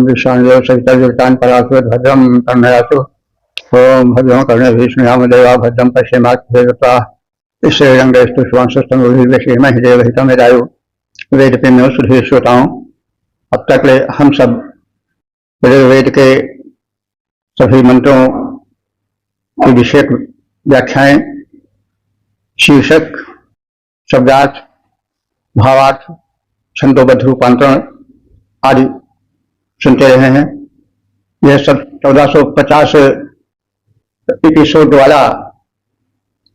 विश्वादेव सविता परासुर भद्रम कर्णयासु ओम भद्रम कर्णे विष्णुयाम देवा भद्रम पश्चिमात्ता श्रीरंगस्तु श्रीमहिदेवहितमेदायु वेद प्रेमियों सुधीर श्रोताओं, अब तक हम सब ऋग्वेद के सभी मंत्रों की विषयक व्याख्याएं, शीर्षक, शब्दार्थ, भावार्थ, छंदोबद्ध रूपांतरण आदि सुनते रहे हैं। यह सब 1450 एपिसोड वाला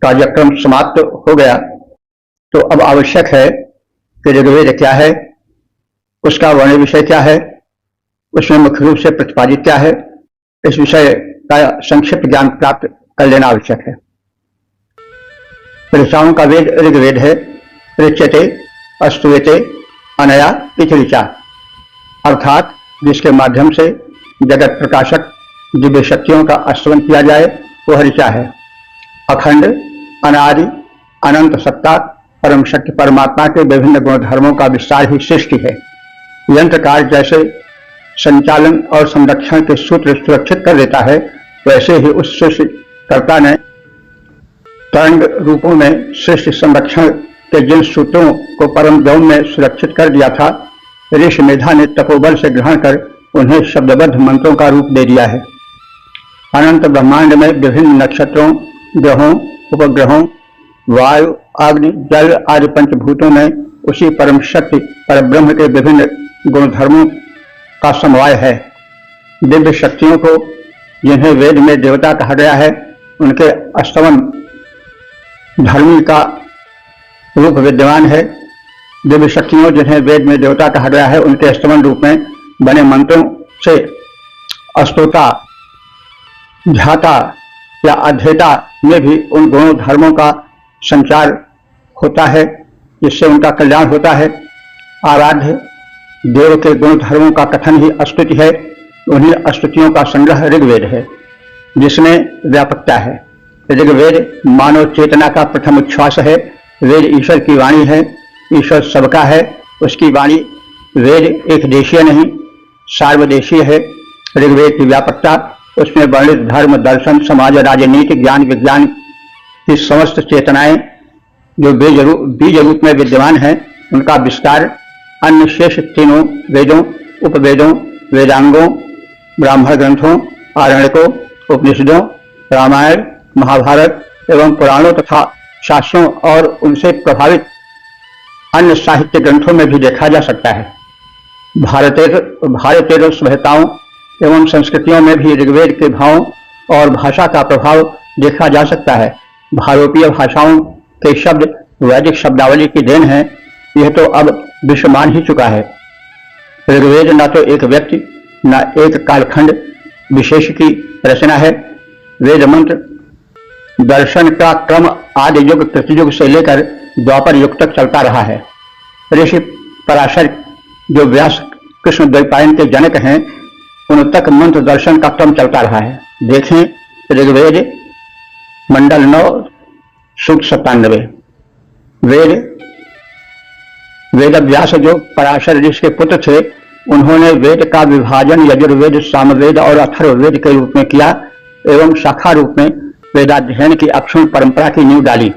कार्यक्रम समाप्त हो गया, तो अब आवश्यक है कि ऋग्वेद क्या है, उसका वर्ण विषय क्या है, उसमें मुख्य रूप से प्रतिपादित क्या है, इस विषय का संक्षिप्त ज्ञान प्राप्त कर लेना आवश्यक है। ऋचाओं का वेद ऋग्वेद है। ऋच्यते अस्तुयते अनया इति ऋचा, अर्थात जिसके माध्यम से जगत प्रकाशक दिव्य शक्तियों का स्तवन किया जाए वह ऋचा है। अखंड, अनादि, अनंत सत्ता परम शक्ति परमात्मा के विभिन्न गुणधर्मों का विस्तार ही सृष्टि है। यंत्र कार्य जैसे संचालन और संरक्षण के सूत्र सुरक्षित कर देता है, वैसे ही उस सृष्टिकर्ता ने तरंग रूपों में सृष्टि संरक्षण के जिन सूत्रों को परम व्योम में सुरक्षित कर दिया था, ऋषि मेधा ने तपोबल से ग्रहण कर उन्हें शब्दबद्ध मंत्रों का रूप दे दिया है। अनंत ब्रह्मांड में विभिन्न नक्षत्रों, ग्रहों, उपग्रहों, वायु, अग्नि, जल आदि पंचभूतों में उसी परम शक्ति परब्रह्म के विभिन्न गुणधर्मों का समवाय है। दिव्य शक्तियों को जिन्हें वेद में देवता कहा गया है, उनके स्तवन धर्मी का रूप विद्यमान है। दिव्य शक्तियों जिन्हें वेद में देवता कहा गया है, उनके स्तवन रूप में बने मंत्रों से अस्तोता, ध्याता या अध्येता में भी उन गुणों धर्मों का संचार होता है, जिससे उनका कल्याण होता है। आराध्य देव के गुण धर्मों का कथन ही स्तुति है। उन्हीं स्तुतियों का संग्रह ऋग्वेद है, जिसमें व्यापकता है। ऋग्वेद मानव चेतना का प्रथम उच्छ्वास है। वेद ईश्वर की वाणी है। ईश्वर सबका है। उसकी वाणी वेद एक देशीय नहीं, सार्वदेशीय है। ऋग्वेद की व्यापकता, उसमें वर्णित धर्म, दर्शन, समाज, राजनीति, ज्ञान, विज्ञान की समस्त चेतनाएं जो बीज रूप में विद्यमान हैं, उनका विस्तार अन्य शेष तीनों वेदों, उपवेदों, वेदांगों, ब्राह्मण ग्रंथों, आरण्यकों, उपनिषदों, रामायण, महाभारत एवं पुराणों तथा शास्त्रों और उनसे प्रभावित अन्य साहित्य ग्रंथों में भी देखा जा सकता है। भारतीय सभ्यताओं एवं संस्कृतियों में भी ऋग्वेद के भावों और भाषा का प्रभाव देखा जा सकता है। भारतीय भाषाओं के शब्द वैदिक शब्दावली की देन है। यह तो अब विश्वमान ही चुका है। ऋग्वेद न तो एक व्यक्ति न एक कालखंड विशेष की रचना है। वेद मंत्र दर्शन का क्रम आदि युग कृतयुग से लेकर द्वापर युग तक चलता रहा है। ऋषि पराशर जो व्यास कृष्ण द्वैपायन के जनक हैं, उन तक मंत्र दर्शन का क्रम चलता रहा है। देखें ऋग्वेद मंडल 9 सूक्त 97। वेद व्यास जो पराशर ऋषि के पुत्र थे, उन्होंने वेद का विभाजन यजुर्वेद, सामवेद और अथर्ववेद के रूप में किया एवं शाखा रूप में वेदाध्ययन की अक्षुण परंपरा की नींव डाली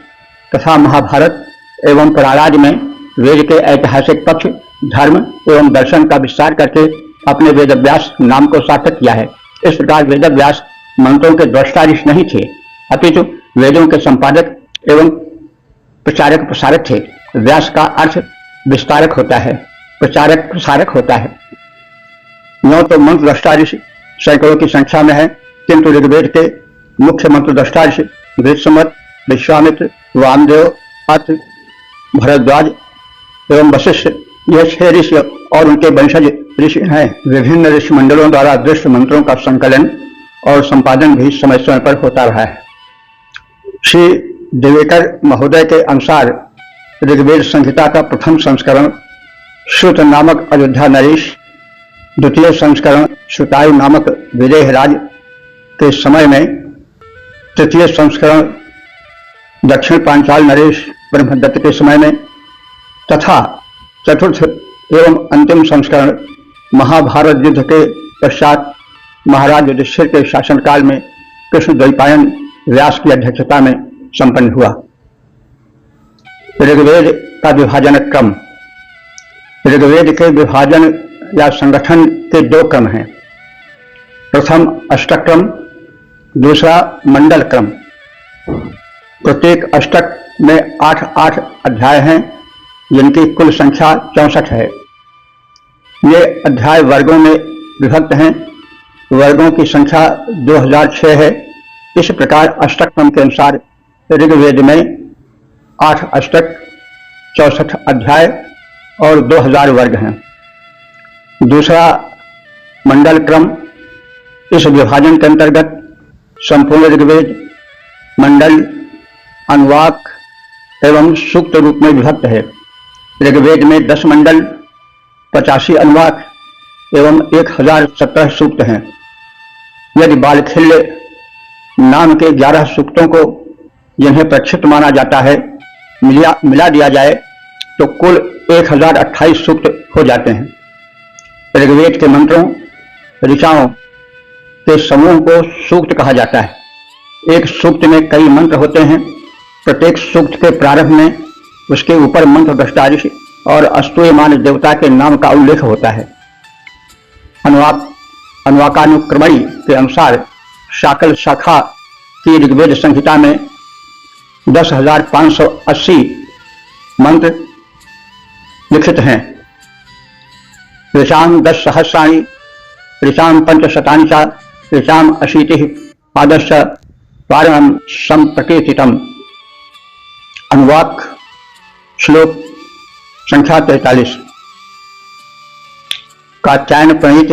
तथा महाभारत एवं पुराणादि में वेद के ऐतिहासिक पक्ष, धर्म एवं दर्शन का विस्तार करके अपने वेदव्यास नाम को सार्थक किया है। इस प्रकार वेदव्यास मंत्रों के द्रष्टा ऋषि नहीं थे, अपितु वेदों के संपादक एवं प्रचारक प्रसारक थे। व्यास का अर्थ विस्तारक होता है, प्रचारक प्रसारक होता है। नो तो मंत्र द्रष्टा ऋषि सैकड़ों की संख्या में है, किंतु ऋग्वेद के मुख्य मंत्र द्रष्टा ऋषि गृहसमत, विश्वामित्र, वामदेव, अत्रि, भरद्वाज एवं वशिष्ठ, यह 6 ऋषि और उनके वंशज ऋषि हैं। विभिन्न ऋषि मंडलों द्वारा दृष्ट मंत्रों का संकलन और संपादन भी समय समय पर होता रहा है। श्री दिवेकर महोदय के अनुसार ऋग्वेद संहिता का प्रथम संस्करण श्रुत नामक अयोध्या नरेश, द्वितीय संस्करण श्रुतायु नामक विदेह राज के समय में, तृतीय संस्करण दक्षिण पांचाल नरेश ब्रह्मदत्त के समय में तथा चतुर्थ एवं अंतिम संस्करण महाभारत युद्ध के पश्चात महाराज युधिष्ठिर के शासनकाल में कृष्ण द्वैपायन व्यास की अध्यक्षता में संपन्न हुआ। ऋग्वेद का विभाजन क्रम। ऋग्वेद के विभाजन या संगठन के दो क्रम हैं। प्रथम अष्टक क्रम, दूसरा मंडल क्रम। प्रत्येक अष्टक में 8-8 अध्याय हैं, जिनकी कुल संख्या 64 है। ये अध्याय वर्गों में विभक्त हैं। वर्गों की संख्या 2006 है। इस प्रकार अष्टक क्रम के अनुसार ऋग्वेद में 8 अष्टक, 64 अध्याय और 2000 वर्ग हैं। दूसरा मंडल क्रम। इस विभाजन के अंतर्गत संपूर्ण ऋग्वेद मंडल, अनुवाक एवं सूक्त रूप में विभक्त है। ऋग्वेद में 10 मंडल, 85 अनुवाक एवं 1017 सूक्त हैं। यदि बालखिल्य नाम के 11 सूक्तों को, जिन्हें प्रक्षिप्त माना जाता है, मिला दिया जाए तो कुल 1028 सूक्त हो जाते हैं। ऋग्वेद के मंत्रों, ऋचाओं के समूह को सूक्त कहा जाता है। एक सूक्त में कई मंत्र होते हैं। प्रत्येक सूक्त के प्रारंभ में उसके ऊपर मंत्र दृष्टा ऋषि और अस्तूयमान देवता के नाम का उल्लेख होता है। अनुवाकानुक्रमणी के अनुसार शाकल शाखा की ऋग्वेद संहिता में 10,580 मंत्र लिखित हैं। ऋचाम 10 सहस्राणि, ऋचाम 5 च, ऋचाम 80 पादश्च पारणम संप्रकीर्तितम। अनुवाक श्लोक संख्या 43। कात्यायन प्रणीत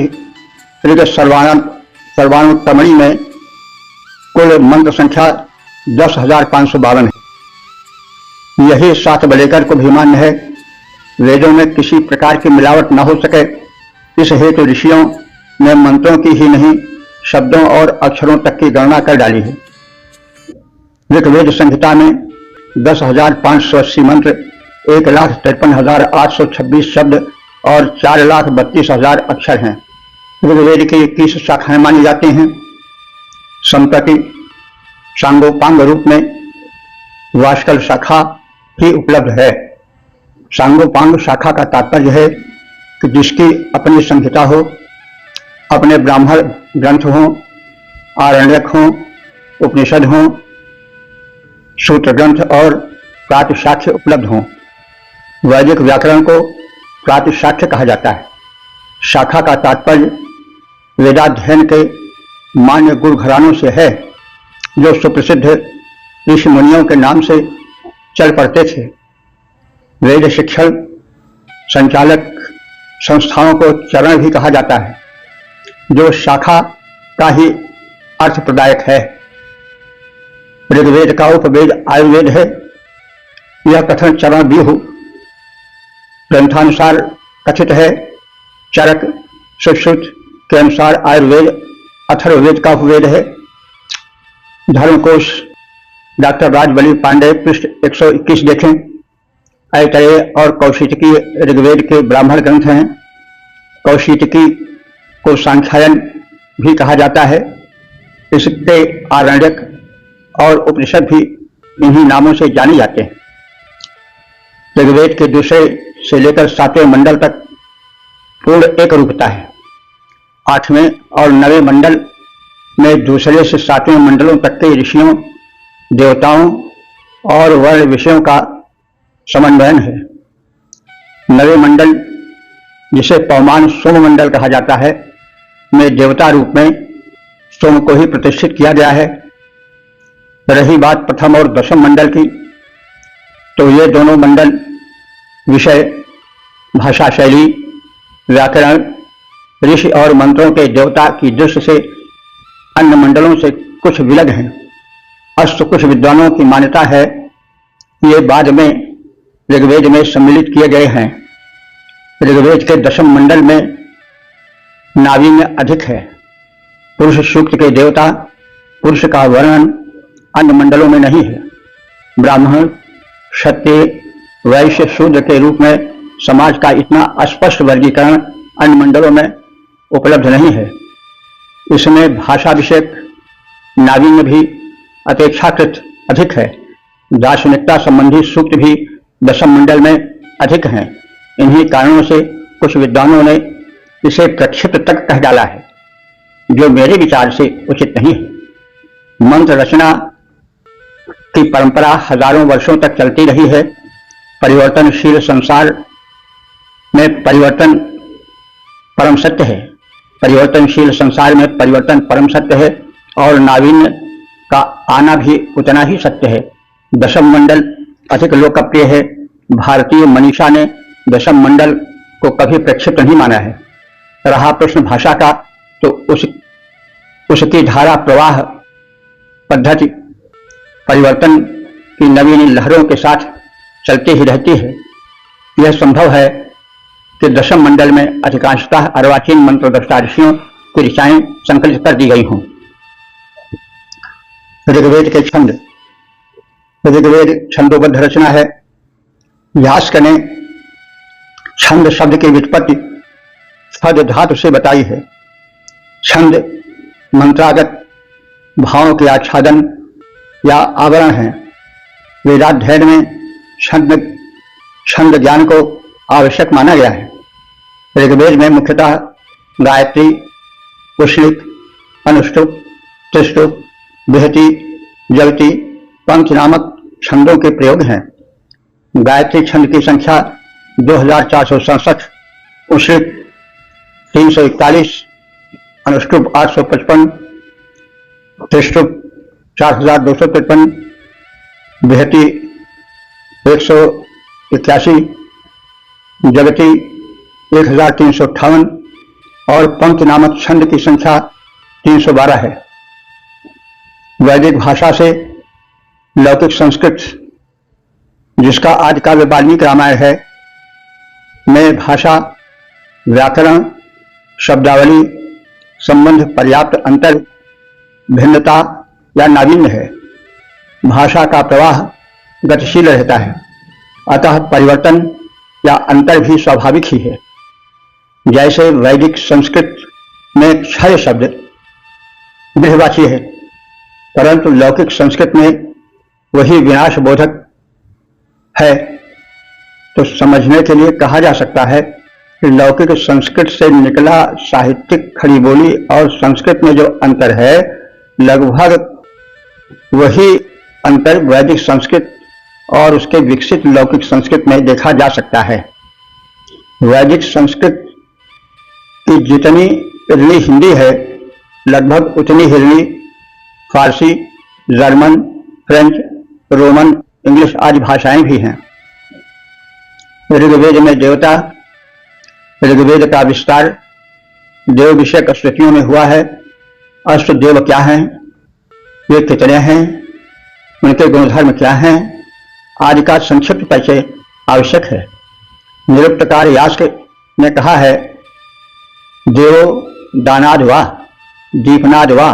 ऋग सर्वानुत्तमणी में कुल मंत्र संख्या 10,552 है। यही शास्त्रवलेकर को भी मान्य है। वेदों में किसी प्रकार की मिलावट न हो सके, इस हेतु ऋषियों ने मंत्रों की ही नहीं, शब्दों और अक्षरों तक की गणना कर डाली है। ऋग्वेद संहिता में 10,580 मंत्र, 1,53,826 शब्द और 4,32,000 अक्षर हैं। ऋग्वेद की 21 शाखाएं मानी जाती हैं। संप्रति सांगोपांग रूप में वाष्कल शाखा ही उपलब्ध है। सांगोपांग शाखा का तात्पर्य है कि जिसकी अपनी संहिता हो, अपने ब्राह्मण ग्रंथ हों, आरण्यक हों, उपनिषद हों, सूत्र ग्रंथ और प्रातिशाख्य उपलब्ध हों। वैदिक व्याकरण को प्रातिशाख्य कहा जाता है। शाखा का तात्पर्य वेदाध्ययन के मान्य गुरु घरानों से है, जो सुप्रसिद्ध ऋषि मुनियों के नाम से चल पड़ते थे। वेद शिक्षण संचालक संस्थाओं को चरण भी कहा जाता है, जो शाखा का ही अर्थ प्रदायक है। ऋग्वेद का उपवेद आयुर्वेद है। यह कथन चरण व्यूह ग्रंथानुसार कथित है। चरक सुश्रुत के अनुसार आयुर्वेद अथर्ववेद का उपवेद है। धर्मकोश डॉक्टर राजबली पांडे पृष्ठ 121 देखें। ऐतरेय और कौशिकी ऋग्वेद के ब्राह्मण ग्रंथ हैं। कौशिकी को सांख्यायन भी कहा जाता है। इसके आरण्यक और उपनिषद भी इन्हीं नामों से जाने जाते हैं। ऋग्वेद के दूसरे से लेकर 7वें मंडल तक पूर्ण एक रूपता है। 8वें और 9वें मंडल में दूसरे से 7वें मंडलों तक के ऋषियों, देवताओं और वर्ण विषयों का समन्वयन है। 9वें मंडल, जिसे पौमान सोम मंडल कहा जाता है, में देवता रूप में सोम को ही प्रतिष्ठित किया गया है। रही बात प्रथम और दशम मंडल की, तो ये दोनों मंडल विषय, भाषा शैली, व्याकरण, ऋषि और मंत्रों के देवता की दृष्टि से अन्य मंडलों से कुछ विलग हैं। अस्त कुछ विद्वानों की मान्यता है ये बाद में ऋग्वेद में सम्मिलित किए गए हैं। ऋग्वेद के दशम मंडल में नावीन्य अधिक है। पुरुष सूक्त के देवता, पुरुष का वर्णन अन्य मंडलों में नहीं है। ब्राह्मण, क्षत्रिय, वैश्य, शूद्र के रूप में समाज का इतना स्पष्ट वर्गीकरण अन्य मंडलों में उपलब्ध नहीं है। इसमें भाषा विषयक नावीन्य भी अपेक्षाकृत अधिक है। दार्शनिकता संबंधी सूक्त भी दशम मंडल में अधिक हैं। इन्हीं कारणों से कुछ विद्वानों ने इसे प्रक्षिप्त तक कह डाला है, जो मेरे विचार से उचित नहीं है। मंत्र रचना की परंपरा हजारों वर्षों तक चलती रही है। परिवर्तनशील संसार में परिवर्तन परम सत्य है। परिवर्तनशील संसार में परिवर्तन परम सत्य है और नावीन्य का आना भी उतना ही सत्य है। दशम मंडल अधिक लोकप्रिय है। भारतीय मनीषा ने दशम मंडल को कभी प्रक्षिप्त नहीं माना है। रहा प्रश्न भाषा का, तो उसकी धारा प्रवाह पद्धति परिवर्तन की नवीन लहरों के साथ चलती ही रहती है। यह संभव है कि दशम मंडल में अधिकांशतः अर्वाचीन मंत्र दृष्टा ऋषियों की ऋचाएं संकलित कर दी गई हों। ऋग्वेद के छंद। ऋग्वेद छंदोबद्ध रचना है। यास्क ने छंद शब्द की व्युत्पत्ति छद धातु से बताई है। छंद मंत्रागत भावों के आच्छादन या आवरण है। वेदाध्ययन में छंद ज्ञान को आवश्यक माना गया है। ऋग्वेद में मुख्यतः गायत्री, कुशलिक, अनुष्टुप, त्रिष्टुप, बृहति, जगति, पंच नामक छंदों के प्रयोग हैं। गायत्री छंद की संख्या 2467, कुशलिक 341, अनुष्टुप 855, त्रिष्टुप 4253, बृहति 181, जगति 1358 और पंच नामक छंद की संख्या 312 है। वैदिक भाषा से लौकिक संस्कृत, जिसका आदि काव्य वाल्मीकि रामायण है, में भाषा, व्याकरण, शब्दावली संबंध पर्याप्त अंतर, भिन्नता या नावीन्य है। भाषा का प्रवाह गतिशील रहता है, अतः परिवर्तन या अंतर भी स्वाभाविक ही है। जैसे वैदिक संस्कृत में क्षय शब्द गृहवाची है, परंतु लौकिक संस्कृत में वही विनाश बोधक है, तो समझने के लिए कहा जा सकता है कि लौकिक संस्कृत से निकला साहित्यिक खड़ी बोली और संस्कृत में जो अंतर है, लगभग वही अंतर वैदिक संस्कृत और उसके विकसित लौकिक संस्कृत में देखा जा सकता है। वैदिक संस्कृत की जितनी हिरणी हिंदी है, लगभग उतनी हिरणी फारसी, जर्मन, फ्रेंच, रोमन, इंग्लिश आदि भाषाएं भी हैं। ऋग्वेद में देवता, ऋग्वेद का विस्तार देव विषयक स्तुतियों में हुआ है। अष्ट देव क्या हैं, वे कितने हैं, उनके गुणधर्म क्या हैं आदि का संक्षिप्त परिचय आवश्यक है। निरुक्तकार यास्क ने कहा है, देवो दानाद वा, दीपनाद वा,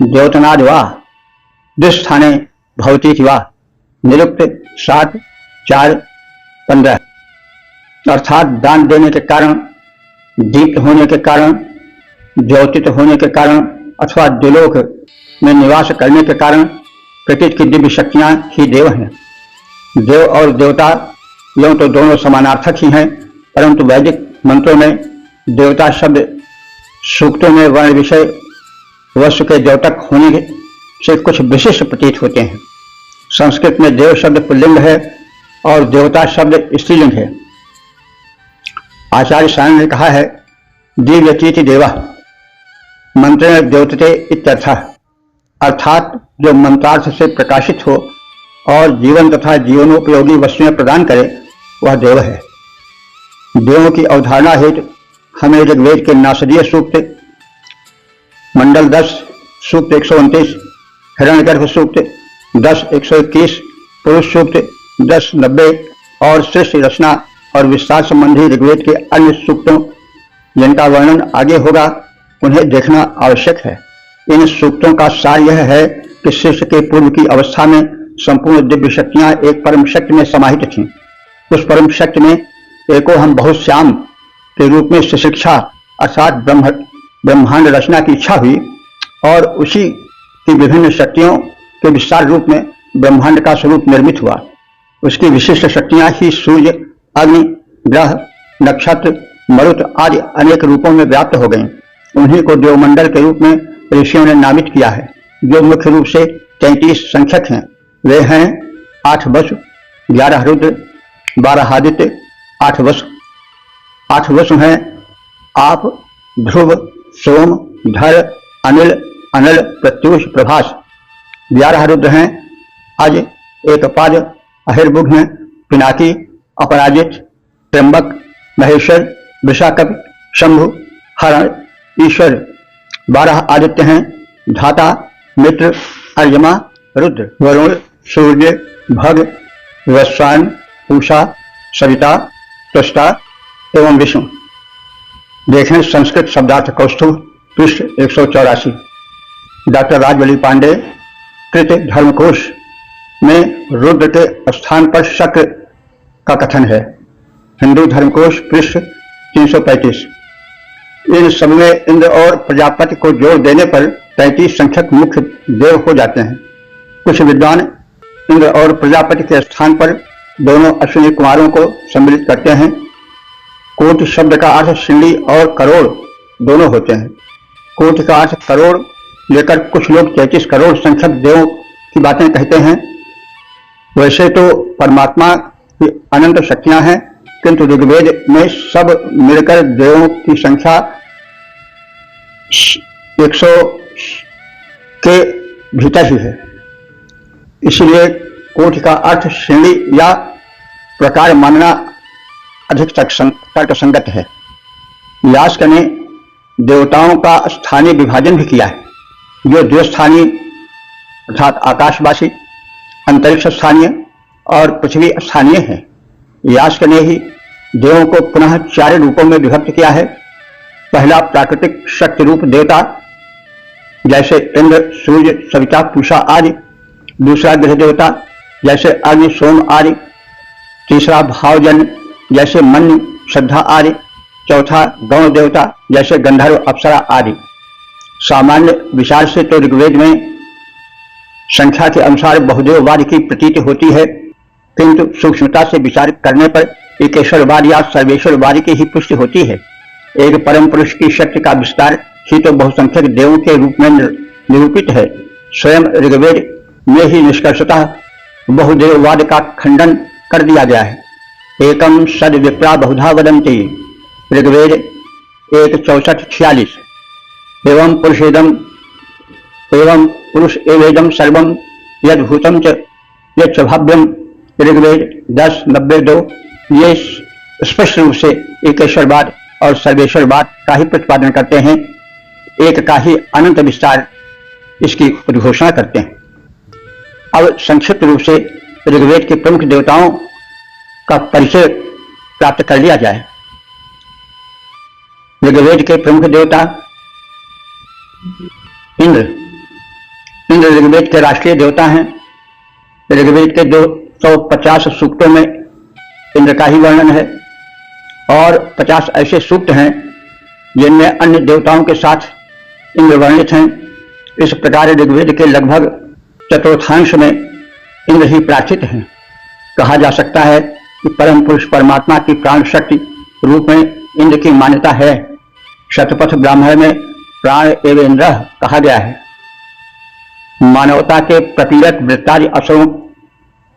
द्योतनाद वा, दुष्स्थाने भवती वा। निरुक्त 7, 4, 15। अर्थात दान देने के कारण, दीप्त होने के कारण, द्योतित होने के कारण अथवा द्युलोक में निवास करने के कारण प्रकृति की दिव्य शक्तियां ही देव हैं। देव और देवता यूं तो दोनों समानार्थक ही हैं, परंतु वैदिक मंत्रों में देवता शब्द सूक्तों में वर्ण विषय वस्तु के द्योतक होने से कुछ विशिष्ट प्रतीत होते हैं। संस्कृत में देव शब्द पुल्लिंग है और देवता शब्द स्त्रीलिंग है। आचार्य सायण ने कहा है, दिव्यतीति देवा मंत्रेण द्योतते इत्यर्थः, अर्थात जो मंत्रार्थ से प्रकाशित हो और जीवन तथा जीवनोपयोगी वस्तुएं प्रदान करे, वह देव है। देवों की अवधारणा हेतु हमें ऋग्वेद के नासदीय सूक्त मंडल 10 सूक्त 129, हिरण्यगर्भ सूक्त 10-121, पुरुष सूक्त 10-90 और सृष्टि रचना और विस्तार संबंधी ऋग्वेद के अन्य सूक्तों जिनका वर्णन आगे होगा, उन्हें देखना आवश्यक है। इन सूक्तों का सार यह है कि सृष्टि के पूर्व की अवस्था में संपूर्ण दिव्य शक्तियां एक परम शक्ति में समाहित थीं। उस परम शक्ति में एको हम बहुत श्याम के रूप में शिक्षा अर्थात ब्रह्मांड रचना की इच्छा हुई और उसी की विभिन्न शक्तियों के विस्तार रूप में ब्रह्मांड का स्वरूप निर्मित हुआ। उसकी विशिष्ट शक्तियां ही सूर्य, अग्नि, ग्रह, नक्षत्र, मरुत आदि अनेक रूपों में व्याप्त हो गईं। उन्हीं को देवमंडल के रूप में ऋषियों ने नामित किया है, जो मुख्य रूप से 33 संख्यक हैं। वे हैं 8 वसु, 11 रुद्र, 12 आदित्य, 8 वसु। 8 वसु हैं आप, ध्रुव, सोम, धर, अनिल, अनल, प्रत्यूष, प्रभास। 11 रुद्र हैं अज, एकपाद, अहिर्बुघ्न, पिनाकी, अपराजित, त्र्यंबक, महेश्वर, वृषाकप, शंभु, हरण, ईश्वर। 12 आदित्य हैं धाता, मित्र, अर्यमा, रुद्र, वरुण, सूर्य, भग, वस्वान, पूषा, सविता, त्वष्टा एवं विष्णु। देखें संस्कृत शब्दार्थ कौस्तुभ, पृष्ठ 184। डॉक्टर राजबली पांडे कृत धर्मकोश में रुद्र के स्थान पर शक्र का कथन है। हिंदू धर्मकोश पृष्ठ 335। इन सब में इंद्र और प्रजापति को जोड़ देने पर 33 संख्यक मुख्य देव हो जाते हैं। कुछ विद्वान इंद्र और प्रजापति के स्थान पर दोनों अश्विनी कुमारों को सम्मिलित करते हैं। कोटि शब्द का अर्थ श्रेणी और करोड़ दोनों होते हैं। कोटि का अर्थ करोड़ लेकर कुछ लोग 33 करोड़ संख्यक देवों की बातें कहते हैं। वैसे तो परमात्मा की अनंत शक्तियां हैं, किंतु ऋग्वेद में सब मिलकर देवों की संख्या 100 के भीतर ही है। इसलिए कोटि का अर्थ श्रेणी या प्रकार मानना अधिक तर्कसंगत है। यास्क ने देवताओं का स्थानीय विभाजन भी किया है, जो द्विस्थानीय अर्थात आकाशवासी, अंतरिक्ष स्थानीय और पृथ्वी स्थानीय है। यास्क ने ही देवों को पुनः 4 रूपों में विभक्त किया है। पहला प्राकृतिक शक्ति रूप देवता जैसे इंद्र, सूर्य, सविता, पूषा आदि। दूसरा ग्रह देवता जैसे अग्नि, सोम आदि। तीसरा भावजन जैसे मन, श्रद्धा आदि। चौथा गौण देवता जैसे गंधर्व, अप्सरा आदि। सामान्य विचार से तो ऋग्वेद में संख्या के अनुसार बहुदेववाद की प्रतीति होती है, किंतु सूक्ष्मता से विचार करने पर एकेश्वरवाद या सर्वेश्वरवाद की ही पुष्टि होती है। एक परम पुरुष की शक्ति का विस्तार ही तो बहुसंख्यक देवों के रूप में निरूपित है। स्वयं ऋग्वेद में ही निष्कर्षतः बहुदेववाद का खंडन कर दिया गया है। एकम सद विप्रा बहुधा वदन्ति, ऋग्वेद 1:64-46। एवं पुरुष एवेदम सर्वम यद्भूतम च यच्च भव्यम, ऋग्वेद 10:92। ये स्पष्ट रूप से एकेश्वरवाद और सर्वेश्वरवाद का ही प्रतिपादन करते हैं, एक का ही अनंत विस्तार इसकी उद्घोषणा करते हैं। अब संक्षिप्त रूप से ऋग्वेद के प्रमुख देवताओं का परिचय प्राप्त कर लिया जाए। ऋग्वेद के प्रमुख देवता इंद्र। इंद्र ऋग्वेद के राष्ट्रीय देवता हैं। ऋग्वेद के 250 सूक्तों में इंद्र का ही वर्णन है और 50 ऐसे सूक्त हैं जिनमें अन्य देवताओं के साथ इंद्र वर्णित हैं। इस प्रकार ऋग्वेद के लगभग चतुर्थांश में इंद्र ही प्रार्थित हैं। कहा जा सकता है कि परम पुरुष परमात्मा की प्राण शक्ति रूप में इंद्र की मान्यता है। शतपथ ब्राह्मण में प्राण एवं इंद्र कहा गया है। मानवता के प्रतिरक वृत्तादि असुरों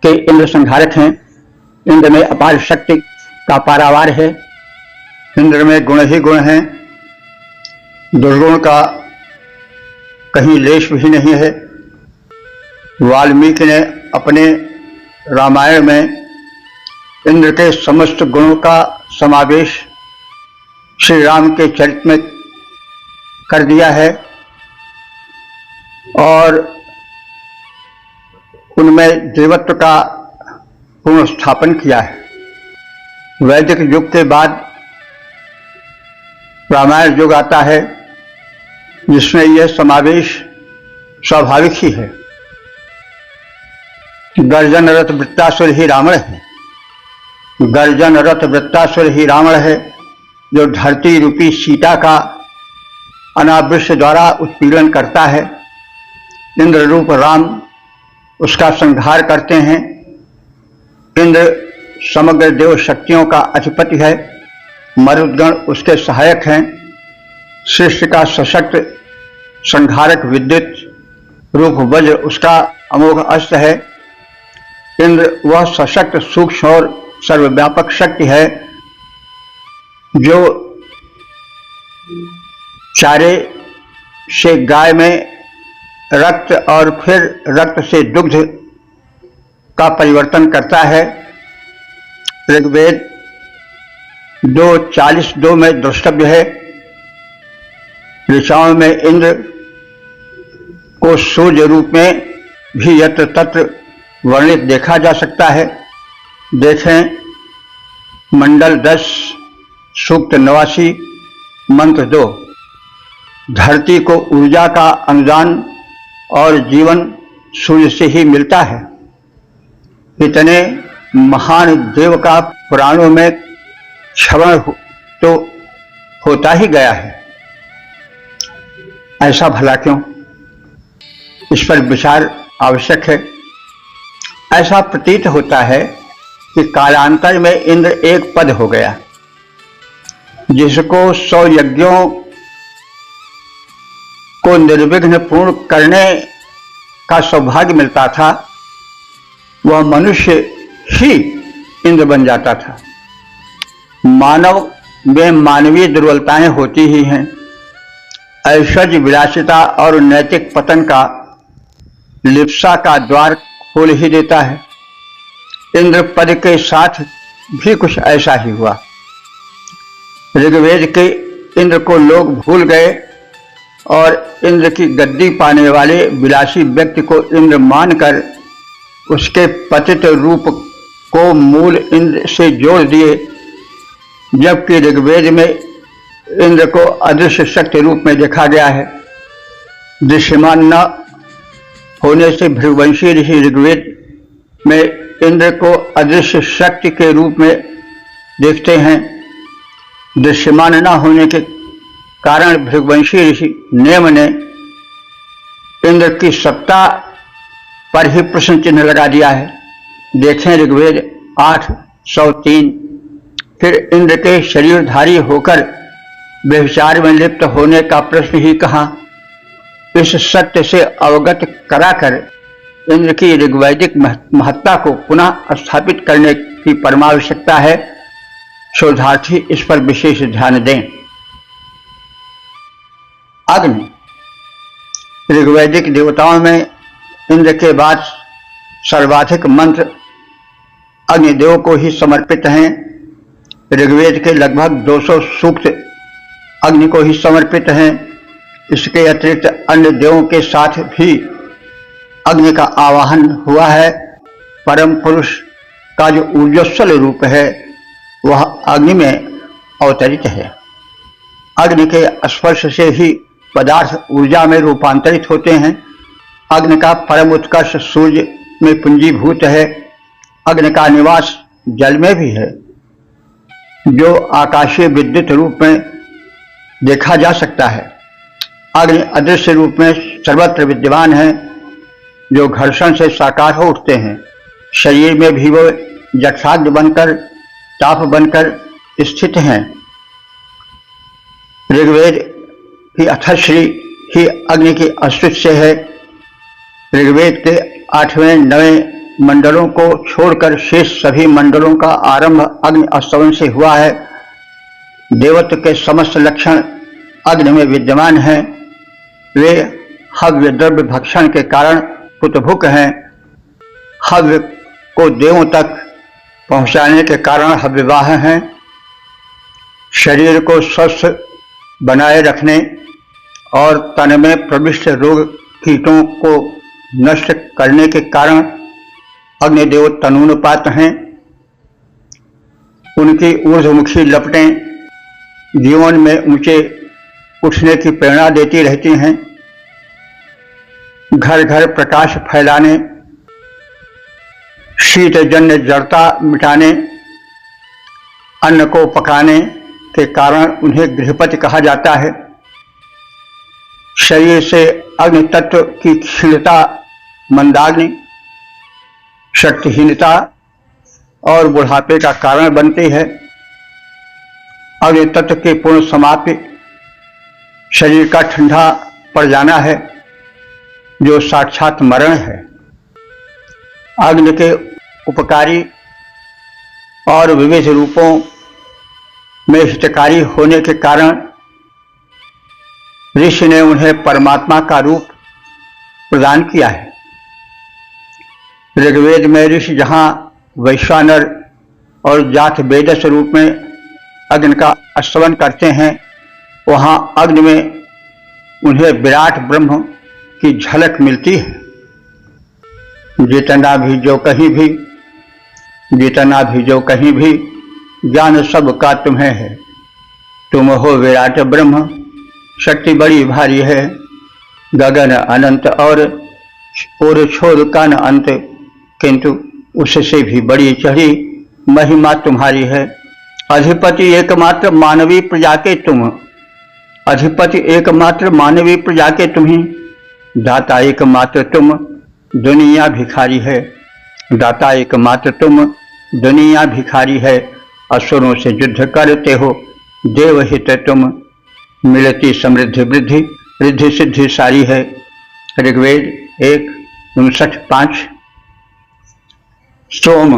के इंद्र संहारक हैं। इंद्र में अपार शक्ति का पारावार है। इंद्र में गुण ही गुण हैं, दुर्गुण का कहीं लेश भी नहीं है। वाल्मीकि ने अपने रामायण में इंद्र के समस्त गुणों का समावेश श्री राम के चरित्र में कर दिया है और उनमें देवत्व का पूर्ण स्थापन किया है। वैदिक युग के बाद रामायण युग आता है, जिसमें यह समावेश स्वाभाविक ही है। गर्जन रथ वृत्तासुर ही रावण है। गर्जन रथ वृत्तासुर ही रावण है, जो धरती रूपी सीता का अनावृष्टि द्वारा उत्पीड़न करता है। इंद्र रूप राम उसका संहार करते हैं। इंद्र समग्र देव शक्तियों का अधिपति है। मरुदगण उसके सहायक हैं। सृष्टि का सशक्त संहारक विद्युत रूप वज्र उसका अमोघ अस्त्र है। इंद्र वह सशक्त सूक्ष्म और सर्वव्यापक शक्ति है जो चारे से गाय में रक्त और फिर रक्त से दुग्ध का परिवर्तन करता है। ऋग्वेद 2:42 में द्रष्टव्य है। ऋचाओं में इंद्र को सूर्य रूप में भी यत्र तत्र वर्णित देखा जा सकता है। देखें मंडल 10 सूक्त 89 मंत्र 2। धरती को ऊर्जा का अनुदान और जीवन सूर्य से ही मिलता है। इतने महान देव का पुराणों में श्रवण तो होता ही गया है। ऐसा भला क्यों? इस पर विचार आवश्यक है। ऐसा प्रतीत होता है कि कालांतर में इंद्र एक पद हो गया। जिसको 100 यज्ञों को निर्विघ्न पूर्ण करने का सौभाग्य मिलता था, वह मनुष्य ही इंद्र बन जाता था। मानव में मानवीय दुर्बलताएं होती ही हैं। ऐश्वर्य विलासिता और नैतिक पतन का लिप्सा का द्वार खोल ही देता है। इंद्र पद के साथ भी कुछ ऐसा ही हुआ। ऋग्वेद के इंद्र को लोग भूल गए और इंद्र की गद्दी पाने वाले विलासी व्यक्ति को इंद्र मानकर उसके पतित रूप को मूल इंद्र से जोड़ दिए, जबकि ऋग्वेद में इंद्र को अदृश्य शक्ति रूप में देखा गया है। दृश्यमान न होने से भृगुवंशी ऋषि ऋग्वेद में इंद्र को अदृश्य शक्ति के रूप में देखते हैं। दृश्यमान न होने के कारण भृगुवंशी ऋषि नेम ने इंद्र की सत्ता पर ही प्रश्न चिन्ह लगा दिया है। देखें ऋग्वेद 8:103। फिर इंद्र के शरीरधारी होकर व्यभिचार में लिप्त होने का प्रश्न ही कहाँ। इस सत्य से अवगत कराकर इंद्र की ऋग्वैदिक महत्ता को पुनः स्थापित करने की परमावश्यकता है। शोधार्थी इस पर विशेष ध्यान दें। अग्नि। ऋग्वैदिक देवताओं में इंद्र के बाद सर्वाधिक मंत्र अग्निदेव को ही समर्पित हैं। ऋग्वेद के लगभग 200 सूक्त अग्नि को ही समर्पित हैं। इसके अतिरिक्त अन्य देवों के साथ भी अग्नि का आवाहन हुआ है। परम पुरुष का जो ऊर्जस्वल रूप है वह अग्नि में अवतरित है। अग्नि के स्पर्श से ही पदार्थ ऊर्जा में रूपांतरित होते हैं। अग्नि का परम उत्कर्ष सूर्य में पूंजीभूत है। अग्नि का निवास जल में भी है, जो आकाशीय विद्युत रूप में देखा जा सकता है। अग्नि अदृश्य रूप में सर्वत्र विद्यमान है, जो घर्षण से साकार हो उठते हैं। शरीर में भी वो जठराग्नि बनकर ताप बनकर स्थित हैं। ऋग्वेद की अथश्री ही अग्नि की अस्तित्व से है। ऋग्वेद के 8वें 9वें मंडलों को छोड़कर शेष सभी मंडलों का आरंभ अग्नि स्तवन से हुआ है। देवत्व के समस्त लक्षण अग्नि में विद्यमान हैं। वे हव्य द्रव्य भक्षण के कारण पुतभुक हैं। हव्य को देवों तक पहुंचाने के कारण हव्यवाह हैं। शरीर को स्वस्थ बनाए रखने और तन में प्रविष्ट रोग कीटों को नष्ट करने के कारण अग्निदेव तनूनुपात हैं। उनकी ऊर्ध्वमुखी लपटें जीवन में ऊंचे उठने की प्रेरणा देती रहती हैं। घर घर प्रकाश फैलाने, शीतजन्य जड़ता मिटाने, अन्न को पकाने के कारण उन्हें गृहपति कहा जाता है। शरीर से अग्नि तत्व की क्षीणता, मंदाग्नि, शक्तिहीनता और बुढ़ापे का कारण बनती है। अग्नि तत्व की पूर्ण समाप्ति शरीर का ठंडा पड़ जाना है, जो साक्षात मरण है। अग्नि के उपकारी और विविध रूपों में हितकारी होने के कारण ऋषि ने उन्हें परमात्मा का रूप प्रदान किया है। ऋग्वेद में ऋषि जहाँ वैश्वानर और जात वेदस रूप में अग्नि का स्तवन करते हैं, वहाँ अग्नि में उन्हें विराट ब्रह्म की झलक मिलती है। जितना भी जो कहीं भी, जितना भी जो कहीं भी, ज्ञान सब का तुम्हें है। तुम हो विराट ब्रह्म, शक्ति बड़ी भारी है। गगन अनंत और छोर का न अंत, किंतु उससे भी बड़ी चढ़ी महिमा तुम्हारी है। अधिपति एकमात्र मानवीय प्रजा के तुम, अधिपति एकमात्र मानवीय प्रजा के तुम ही। दाता एकमात्र तुम, दुनिया भिखारी है। दाता एकमात्र तुम, दुनिया भिखारी है। असुरों से युद्ध करते हो, देवहित तुम। मिलती समृद्धि वृद्धि, रिद्धि सिद्धि सारी है। ऋग्वेद 1:59-5। सोम।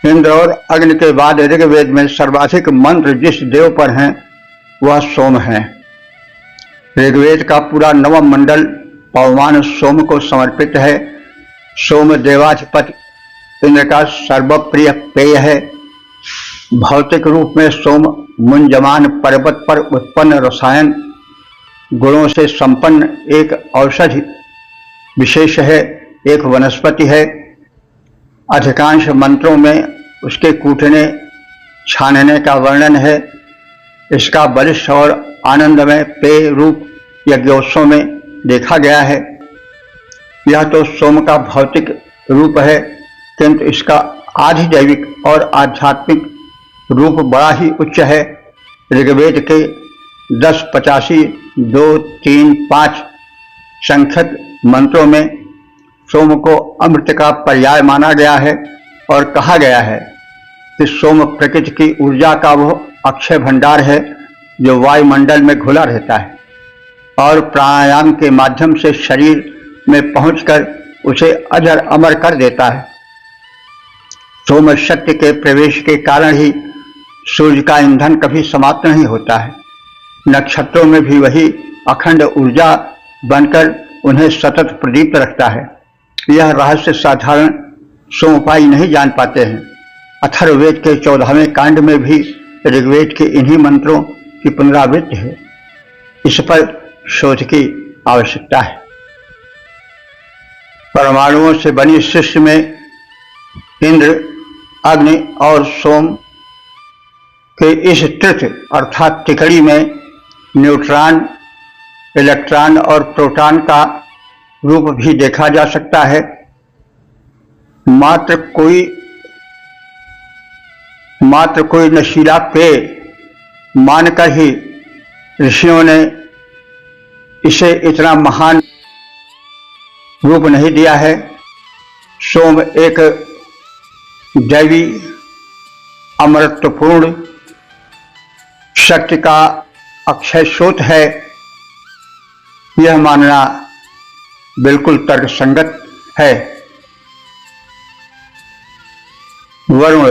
इंद्र और अग्नि के बाद ऋग्वेद में सर्वाधिक मंत्र जिस देव पर हैं वह सोम है। ऋग्वेद का पूरा नवम मंडल पवमान सोम को समर्पित है। सोम देवाधिपति इंद्र का सर्वप्रिय पेय है। भौतिक रूप में सोम मुंजमान पर्वत पर उत्पन्न रसायन गुणों से संपन्न एक औषधि विशेष है, एक वनस्पति है। अधिकांश मंत्रों में उसके कूटने छानने का वर्णन है। इसका बलिष्ठ और आनंदमय पेय रूप यज्ञोत्सव में देखा गया है। यह तो सोम का भौतिक रूप है, किंतु इसका आधिदैविक और आध्यात्मिक रूप बड़ा ही उच्च है। ऋग्वेद के 10, 85, 2, 3, 5 संख्यक मंत्रों में सोम को अमृत का पर्याय माना गया है और कहा गया है कि सोम प्रकृति की ऊर्जा का वो अक्षय भंडार है जो वायुमंडल में घुला रहता है और प्राणायाम के माध्यम से शरीर में पहुंचकर उसे अजर अमर कर देता है। सोम शक्ति के प्रवेश के कारण ही सूर्य का ईंधन कभी समाप्त नहीं होता है। नक्षत्रों में भी वही अखंड ऊर्जा बनकर उन्हें सतत प्रदीप्त रखता है। यह रहस्य साधारण सोमपाई नहीं जान पाते हैं। अथर्ववेद के 14वें कांड में भी ऋग्वेद के इन्हीं मंत्रों की पुनरावृत्ति है। इस पर शोध की आवश्यकता है। परमाणुओं से बनी सृष्टि में इंद्र, अग्नि और सोम के इस त्रित अर्थात तिकड़ी में न्यूट्रॉन, इलेक्ट्रॉन और प्रोटॉन का रूप भी देखा जा सकता है। मात्र कोई नशीला पेय मानकर ही ऋषियों ने इसे इतना महान रूप नहीं दिया है। सोम एक दैवी अमृतपूर्ण शक्ति का अक्षय स्रोत है। यह मानना बिल्कुल तर्कसंगत है। वरुण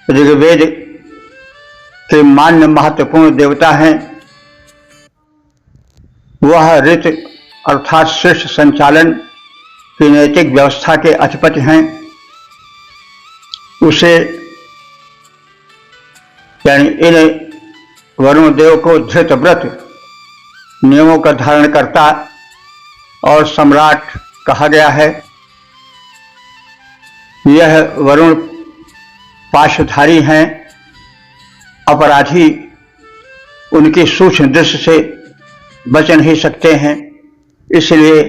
ऋग्वेद के मान्य महत्वपूर्ण देवता हैं। वह ऋत अर्थात श्रेष्ठ संचालन की नैतिक व्यवस्था के अधिपति हैं। उसे यानी इन वरुण देव को धृत व्रत नियमों का धारण करता और सम्राट कहा गया है। यह वरुण पाशधारी हैं। अपराधी उनकी सूक्ष्म दृष्टि से बच नहीं सकते हैं, इसलिए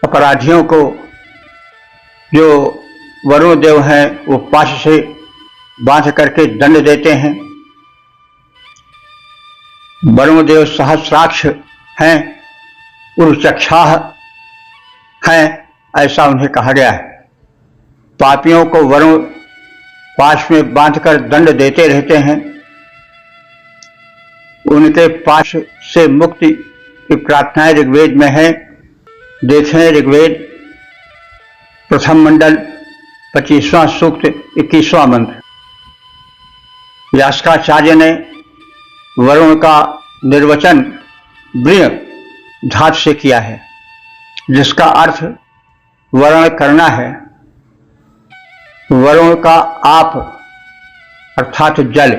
अपराधियों को जो वरुण देव हैं वो पाश से बांध करके दंड देते हैं। वरुण देव सहस्राक्ष हैं, उर्चक्षाः हैं, ऐसा उन्हें कहा गया है। पापियों को वरुण पाश में बांधकर दंड देते रहते हैं। उनके पाश से मुक्ति की प्रार्थनाएं ऋग्वेद में है। देखें ऋग्वेद प्रथम मंडल 25वां सूक्त 21वां मंत्र। यास्काचार्य ने वरुण का निर्वचन वृण धातु से किया है, जिसका अर्थ वर्ण करना है। वरुण का आप अर्थात जल,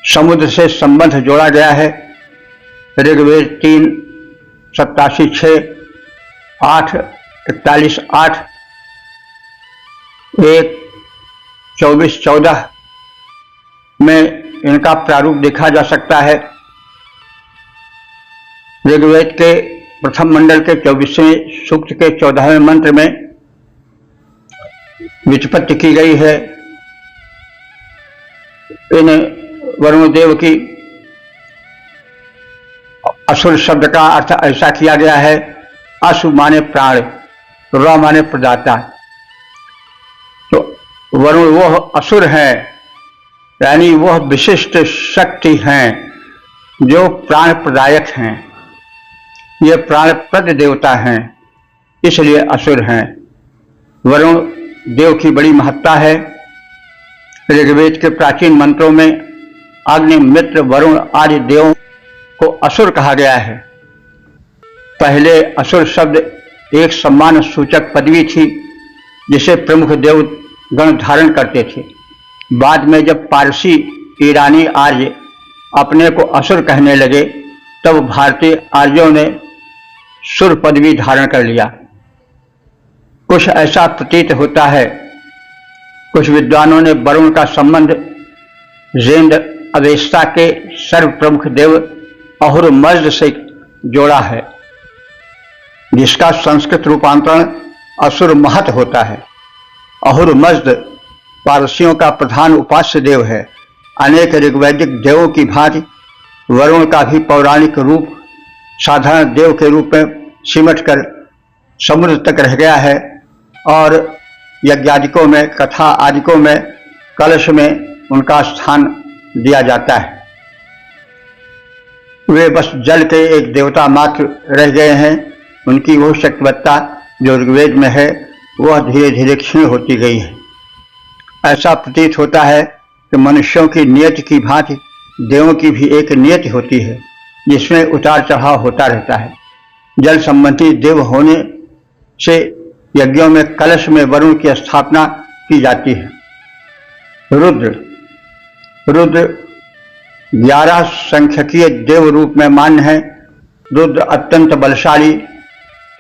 समुद्र से संबंध जोड़ा गया है। ऋग्वेद 3:87-6, 8:41-8, 1:24-14 में इनका प्रारूप देखा जा सकता है। ऋग्वेद के प्रथम मंडल के 24वें सूक्त के 14वें मंत्र में व्युत्पत्ति की गई है। इन वरुण देव की असुर शब्द का अर्थ ऐसा किया गया है, असु माने प्राण, र माने प्रदाता। तो वरुण वह असुर हैं, यानी वह विशिष्ट शक्ति हैं जो प्राण प्रदायक हैं। ये प्राणप्रद देवता हैं, इसलिए असुर हैं। वरुण देव की बड़ी महत्ता है। ऋग्वेद के प्राचीन मंत्रों में अग्नि, मित्र, वरुण आदि देवों को असुर कहा गया है। पहले असुर शब्द एक सम्मान सूचक पदवी थी, जिसे प्रमुख देव गण धारण करते थे। बाद में जब पारसी ईरानी आर्य अपने को असुर कहने लगे, तब भारतीय आर्यों ने सुर पदवी धारण कर लिया। कुछ ऐसा प्रतीत होता है, कुछ विद्वानों ने वरुण का संबंध जेंद अवेस्ता के सर्व प्रमुख देव अहुर मज्द से जोड़ा है, जिसका संस्कृत रूपांतरण असुर महत होता है। अहुर मज्द पारसियों का प्रधान उपास्य देव है। अनेक ऋग्वैदिक देवों की भांति वरुण का भी पौराणिक रूप साधारण देव के रूप में सिमटकर समुद्र तक रह गया है, और यज्ञादिकों में, कथा आदिकों में, कलश में उनका स्थान दिया जाता है। वे बस जल के एक देवता मात्र रह गए हैं। उनकी वो शक्तिवत्ता जो ऋग्वेद में है, वह धीरे धीरे क्षीण होती गई है। ऐसा प्रतीत होता है कि मनुष्यों की नियति की भांति देवों की भी एक नियति होती है, जिसमें उतार चढ़ाव होता रहता है। जल संबंधी देव होने से यज्ञों में कलश में वरुण की स्थापना की जाती है। रुद्र 11 संख्यकीय देव रूप में मान्य है। रुद्र अत्यंत बलशाली,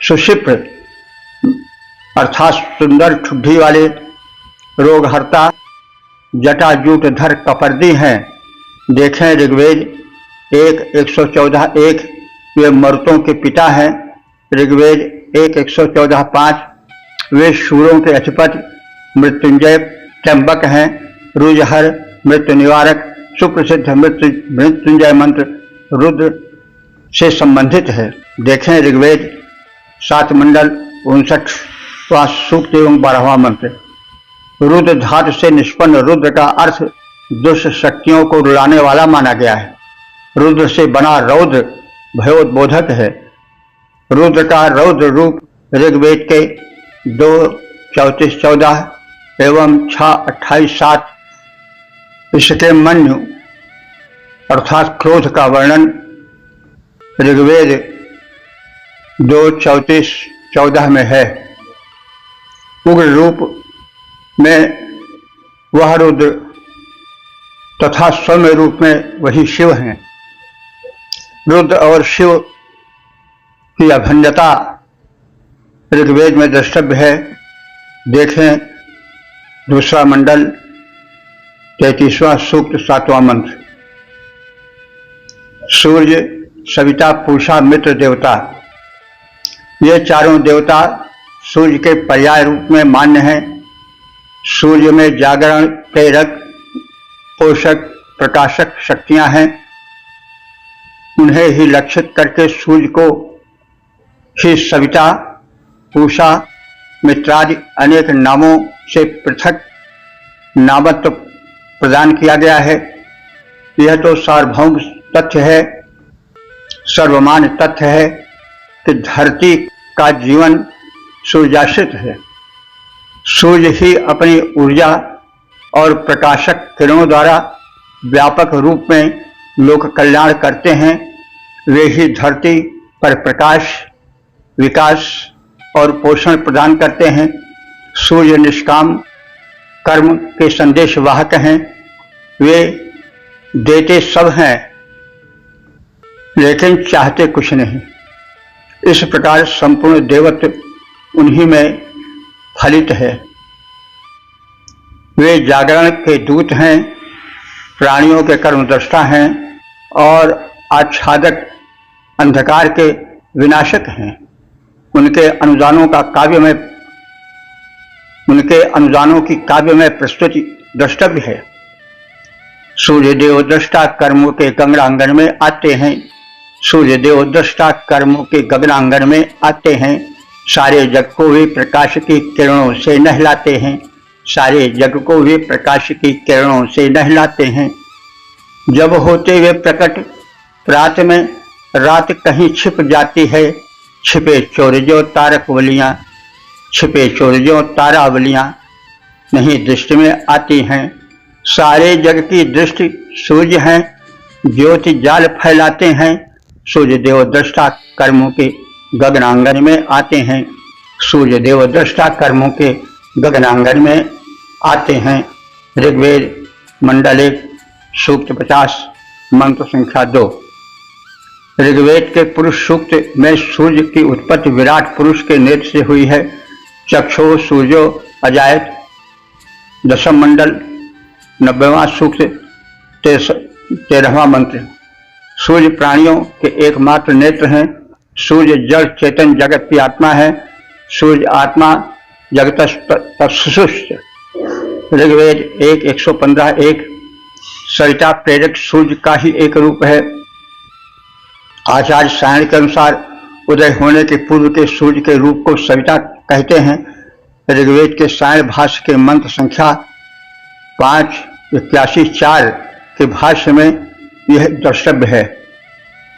सुशिप्र अर्थात सुंदर ठुड्डी वाले, रोगहर्ता, जटाजूट धर कपर्दी हैं। देखें ऋग्वेद 1:114-1, वे मरुतों के पिता हैं। ऋग्वेद 1:114-5, वे शूरों के अधिपति, मृत्युंजय त्र्यंबक हैं। रुजहर मृत्यु निवारक, सुप्रसिद्ध मृत्युंजय मंत्र रुद्र से संबंधित है। देखें ऋग्वेद 7 मंडल 59वां सूक्त एवं 12वां मंत्र। रुद्र धातु से निष्पन्न रुद्र का अर्थ दुष्ट शक्तियों को रुलाने वाला माना गया है। रुद्र से बना रौद्र भयोद्बोधक है। रुद्र का रौद्र रूप ऋग्वेद के 2:34-14 एवं 6:28-7, इसके मन्यु अर्थात क्रोध का वर्णन ऋग्वेद 2:34-14 में है। उग्र रूप में वह रुद्र तथा सौम्य रूप में वही शिव हैं। रुद्र और शिव की अभिन्नता ऋग्वेद में द्रष्टव्य है। देखें 2 मंडल 33वां सूक्त 7वां मंत्र। सूर्य, सविता, पूषा, मित्र देवता, ये चारों देवता सूर्य के पर्याय रूप में मान्य हैं। सूर्य में जागरण, प्रेरक, पोषक, प्रकाशक शक्तियां हैं। उन्हें ही लक्षित करके सूर्य को ही सविता, पूषा, मित्रादि अनेक नामों से पृथक नामत्व प्रदान किया गया है। यह तो सार्वभौम तथ्य है, सर्वमान्य तथ्य है कि धरती का जीवन सूर्याश्रित है। सूर्य ही अपनी ऊर्जा और प्रकाशक किरणों द्वारा व्यापक रूप में लोक कल्याण करते हैं। वे ही धरती पर प्रकाश, विकास और पोषण प्रदान करते हैं। सूर्य निष्काम कर्म के संदेश वाहक हैं। वे देते सब हैं लेकिन चाहते कुछ नहीं। इस प्रकार संपूर्ण देवत्व उन्हीं में फलित है। वे जागरण के दूत हैं, प्राणियों के कर्मद्रष्टा हैं और आच्छादक अंधकार के विनाशक हैं। उनके अनुदानों की काव्य में प्रस्तुति द्रष्टव्य है। सूर्यदेव दृष्टा कर्मों के गगनांगन में आते हैं। सूर्यदेव दृष्टा कर्मों के गगनांगन में आते हैं। सारे जग को वे प्रकाश की किरणों से नहलाते हैं। सारे जग को वे प्रकाश की किरणों से नहलाते हैं। जब होते वे प्रकट रात में, रात कहीं छिप जाती है। छिपे चोर जो तारकवलियां, छिपे चोर जो तारावलियां नहीं दृष्टि में आती हैं। सारे जग की दृष्टि सूर्य हैं, ज्योति जाल फैलाते हैं। सूर्य देव दृष्टा कर्मों के गगनांगन में आते हैं। सूर्य देव दृष्टा कर्मों के गगनांगन में आते हैं। ऋग्वेद मंडल 1 सूक्त 50 मंत्र संख्या 2। ऋग्वेद के पुरुष सूक्त में सूर्य की उत्पत्ति विराट पुरुष के नेत्र से हुई है। चक्षु सूर्यो अजायत। दशम मंडल 90वां सूक्त 13वां मंत्र। सूर्य प्राणियों के एकमात्र नेत्र हैं। सूर्य जड़ चेतन जगत की आत्मा है। सूर्य आत्मा जगत सुषुप्त। ऋग्वेद 1:115 सरिता प्रेरक सूर्य का ही एक रूप है। आचार्य सायण के अनुसार उदय होने के पूर्व के सूर्य के रूप को सविता कहते हैं। ऋग्वेद के सायण भाष्य के मंत्र संख्या 5:81-4 के भाष्य में यह द्रष्टव्य है।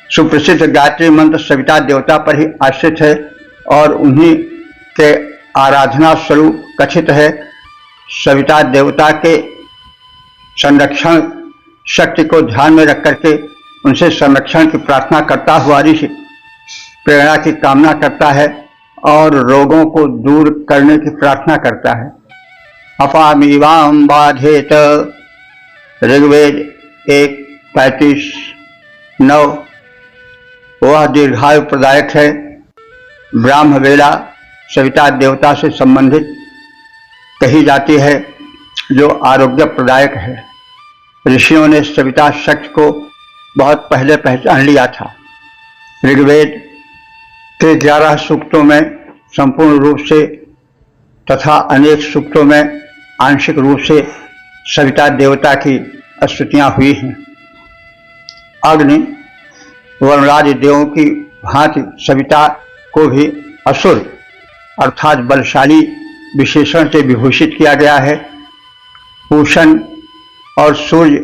सुप्रसिद्ध गायत्री मंत्र सविता देवता पर ही आश्रित है और उन्हीं के आराधना स्वरूप कथित है। सविता देवता के संरक्षण शक्ति को ध्यान में रख करके उनसे संरक्षण की प्रार्थना करता हुआ ऋषि प्रेरणा की कामना करता है और रोगों को दूर करने की प्रार्थना करता है। अपामीवाम बाधेत। ऋग्वेद 1:35-9 वह दीर्घायु प्रदायक है। ब्राह्म वेला सविता देवता से संबंधित कही जाती है जो आरोग्य प्रदायक है। ऋषियों ने सविता शक्ति को बहुत पहले पहचान लिया था। ऋग्वेद के 11 सूक्तों में संपूर्ण रूप से तथा अनेक सूक्तों में आंशिक रूप से सविता देवता की स्तुतियां हुई हैं। अग्नि वरुणादि देवों की भांति सविता को भी असुर अर्थात बलशाली विशेषण से विभूषित किया गया है। पूषण और सूर्य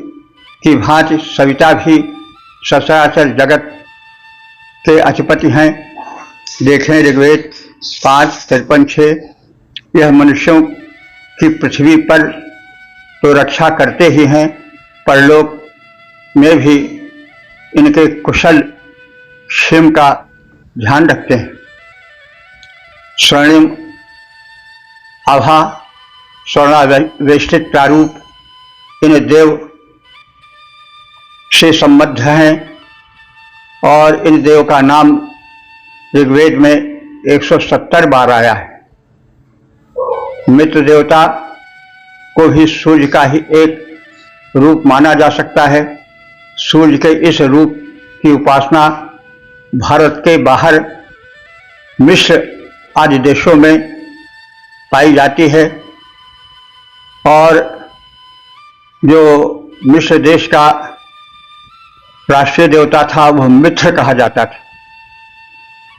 की भांति सविता भी सचराचर जगत के अधिपति हैं। देखें ऋग्वेद 5:53-6। यह मनुष्यों की पृथ्वी पर तो रक्षा करते ही हैं, परलोक में भी इनके कुशल क्षेम का ध्यान रखते हैं। स्वर्णिम आभा स्वर्णावेष्टित प्रारूप इन देव से संबद्ध हैं और इन देव का नाम ऋग्वेद में 170 बार आया है। मित्र देवता को भी सूर्य का ही एक रूप माना जा सकता है। सूर्य के इस रूप की उपासना भारत के बाहर मिस्र आदि देशों में पाई जाती है और जो मिस्र देश का राष्ट्रीय देवता था वह मित्र कहा जाता था,